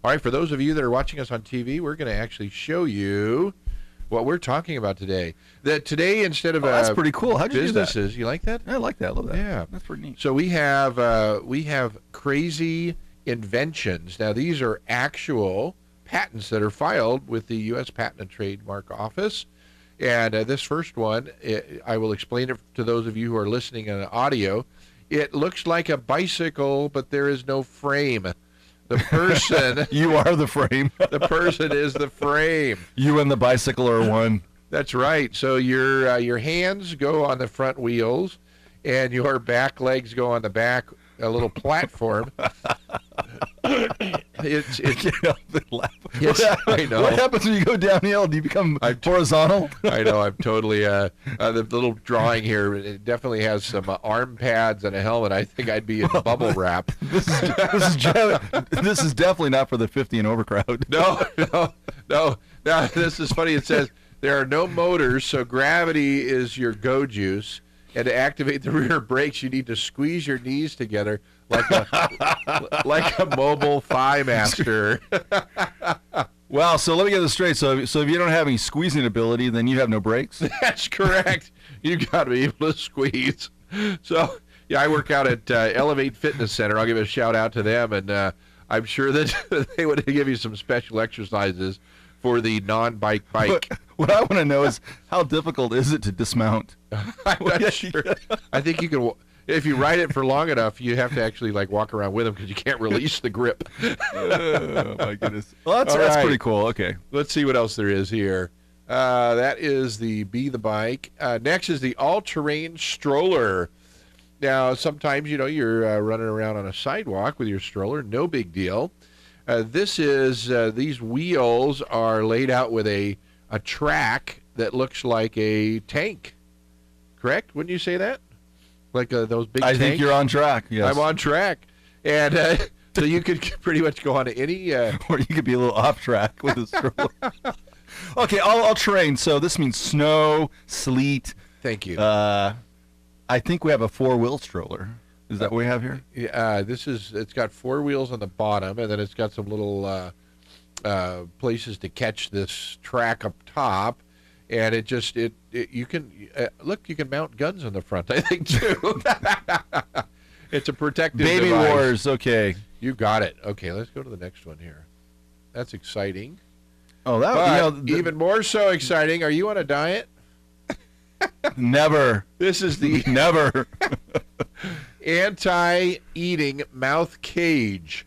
All right, for those of you that are watching us on TV, we're going to actually show you what we're talking about today. That today, instead of that's pretty cool. How'd you do that? businesses, you like that? I like that. I love that. Yeah, That's pretty neat. So we have crazy inventions. Now these are actual patents that are filed with the U.S. Patent and Trademark Office. And this first one, I will explain it to those of you who are listening on audio. It looks like a bicycle, but there is no frame. The person... You are the frame. The person is the frame. You and the bicycle are one. That's right. So your hands go on the front wheels, and your back legs go on the back, a little platform. It's yes, I know. What happens when you go downhill? Do you become horizontal? I know. I'm totally. The little drawing here, it definitely has some arm pads and a helmet. I think I'd be in bubble wrap. This is definitely not for the 50 and over crowd. No. Now, this is funny. It says there are no motors, so gravity is your go juice. And to activate the rear brakes, you need to squeeze your knees together like a mobile thigh master. Wow, so let me get this straight. So if you don't have any squeezing ability, then you have no brakes? That's correct. You've got to be able to squeeze. So, yeah, I work out at Elevate Fitness Center. I'll give a shout out to them, and I'm sure that they would give you some special exercises for the non-bike bike. What I want to know is, how difficult is it to dismount? I'm not sure. I think you can, if you ride it for long enough, you have to actually like walk around with them because you can't release the grip. Oh, my goodness. Well, that's right. pretty cool. Okay. Let's see what else there is here. That is the Be the Bike. Next is the all-terrain stroller. Now, sometimes, you're running around on a sidewalk with your stroller. No big deal. This is, these wheels are laid out with a track that looks like a tank. Correct? Wouldn't you say that? Like those big tanks? I think you're on track, yes. I'm on track. And so you could pretty much go on to any... or you could be a little off track with a stroller. Okay, all terrain. So this means snow, sleet. Thank you. I think we have a 4-wheel stroller. Is that what we have here? It's got 4 wheels on the bottom, and then it's got some little places to catch this track up top. And you can mount guns on the front, I think, too. It's a protective Baby device. Wars, okay. You got it. Okay, let's go to the next one here. That's exciting. Oh, even more so exciting. Are you on a diet? Never. This is the never anti-eating mouth cage.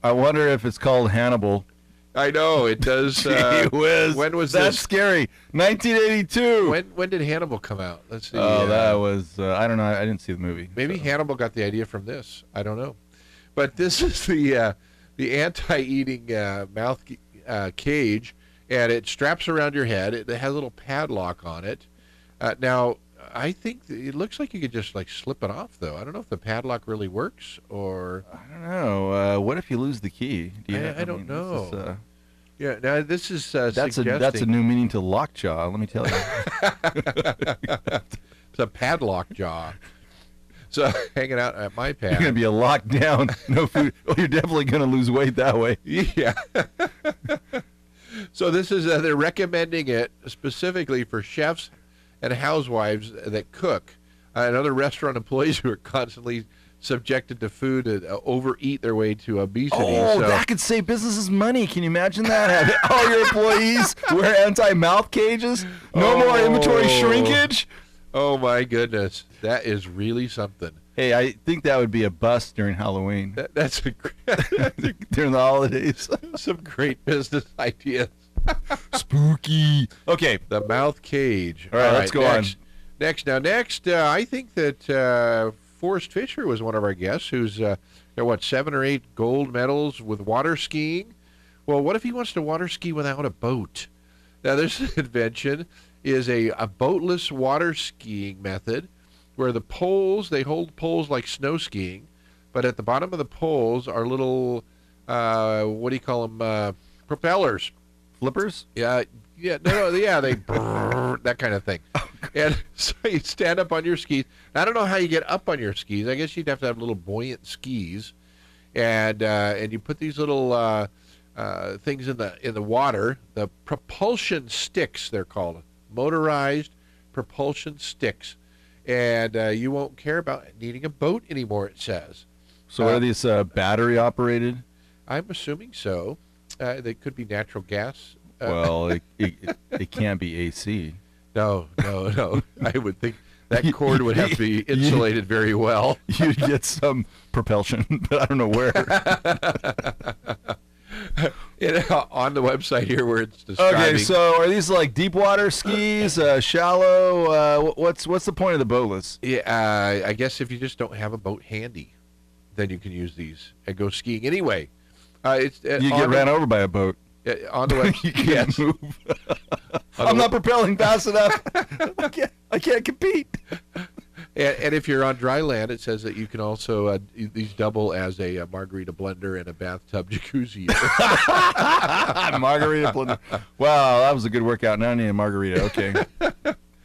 I wonder if it's called Hannibal. I know it does. Gee whiz. When was That's this? Scary. 1982. When did Hannibal come out? Let's see. Oh, that was I don't know. I didn't see the movie. Maybe Hannibal got the idea from this. I don't know. But this is the anti-eating mouth cage, and it straps around your head. It has a little padlock on it. Now, I think it looks like you could just slip it off, though. I don't know if the padlock really works, or I don't know. What if you lose the key? I don't know. Now this is that's a new meaning to lockjaw. Let me tell you. It's a padlock jaw. So hanging out at my pad. You're gonna be a lockdown. No food. Well, you're definitely gonna lose weight that way. Yeah. So this is they're recommending it specifically for chefs and housewives that cook, and other restaurant employees who are constantly subjected to food and overeat their way to obesity. Oh, that could save businesses money. Can you imagine that? Have all your employees wear anti-mouth cages? No more inventory shrinkage? Oh, my goodness. That is really something. Hey, I think that would be a bust during Halloween. That's during the holidays. Some great business ideas. Spooky. Okay. The mouth cage. All right, let's go on. Next, I think that Forrest Fisher was one of our guests who's got 7 or 8 gold medals with water skiing. Well, what if he wants to water ski without a boat? Now, this invention is a boatless water skiing method where the poles, they hold poles like snow skiing, but at the bottom of the poles are little, what do you call them, propellers. Flippers? Yeah, they that kind of thing. And so you stand up on your skis. I don't know how you get up on your skis. I guess you'd have to have little buoyant skis, and you put these little things in the water. The propulsion sticks, they're called, motorized propulsion sticks, and you won't care about needing a boat anymore. It says. So are these battery operated? I'm assuming so. They could be natural gas. Well, it can't be AC. No. I would think that cord would have to be insulated very well. You'd get some propulsion, but I don't know where. On the website here where it's describing. Okay, so are these like deep water skis, shallow? What's the point of the boatless? Yeah, I guess if you just don't have a boat handy, then you can use these and go skiing anyway. You get ran over by a boat. On the website, you can't move. I'm not propelling fast enough. I can't compete. And if you're on dry land, it says that you can also these double as a margarita blender and a bathtub jacuzzi. Margarita blender. Wow, that was a good workout. Now I need a margarita. Okay,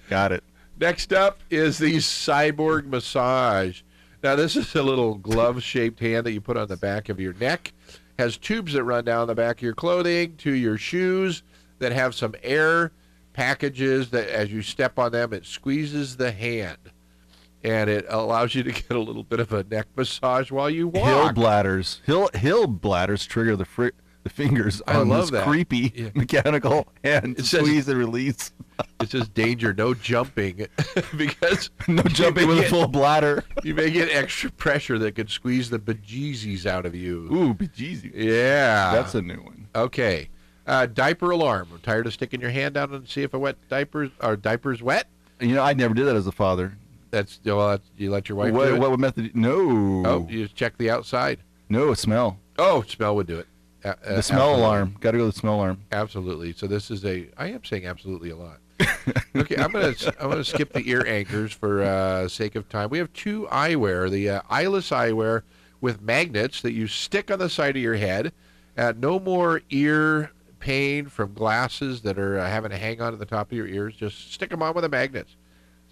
got it. Next up is the cyborg massage. Now this is a little glove-shaped hand that you put on the back of your neck. Has tubes that run down the back of your clothing to your shoes that have some air packages that as you step on them, it squeezes the hand. And it allows you to get a little bit of a neck massage while you walk. Hill bladders. Hill bladders trigger the fingers on this creepy mechanical hand squeeze and release. It says danger, no jumping, because no jumping with a full bladder. You may get extra pressure that could squeeze the bejeezies out of you. Ooh, bejeezies. Yeah. That's a new one. Okay. Diaper alarm. I'm tired of sticking your hand out and see if a diaper's wet? You know, I never did that as a father. You let your wife do it? What method? No. Oh, you just check the outside. No, smell. Oh, smell would do it. The smell alarm. Got to go to the smell alarm. Absolutely. So this is I am saying absolutely a lot. Okay, I'm gonna skip the ear anchors for sake of time. We have 2 eyewear. The eyeless eyewear with magnets that you stick on the side of your head. No more ear pain from glasses that are having to hang on to the top of your ears. Just stick them on with the magnets.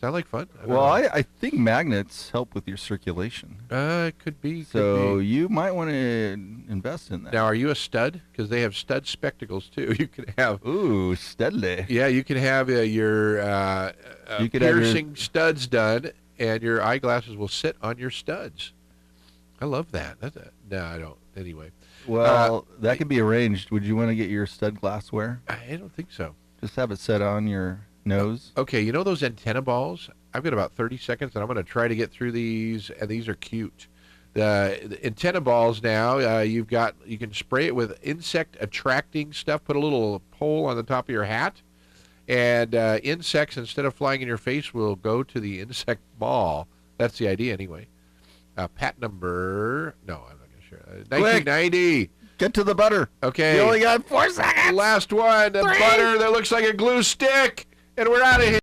Sound like fun? Well, I think magnets help with your circulation. It could be. So you might want to invest in that. Now, are you a stud? Because they have stud spectacles too. You could have. Ooh, studly. Yeah, you can have your piercing studs done, and your eyeglasses will sit on your studs. I love that. No, I don't. Anyway. Well, that could be arranged. Would you want to get your stud glassware? I don't think so. Just have it set on your nose. Okay, you know those antenna balls? I've got about 30 seconds, and I'm going to try to get through these, and these are cute. The antenna balls now, you can spray it with insect-attracting stuff. Put a little pole on the top of your hat, and insects, instead of flying in your face, will go to the insect ball. That's the idea, anyway. Pat number... No, I'm not going to share that. 1990. Get to the butter. Okay. You only got 4 seconds. Last one. The butter that looks like a glue stick. And we're out of here.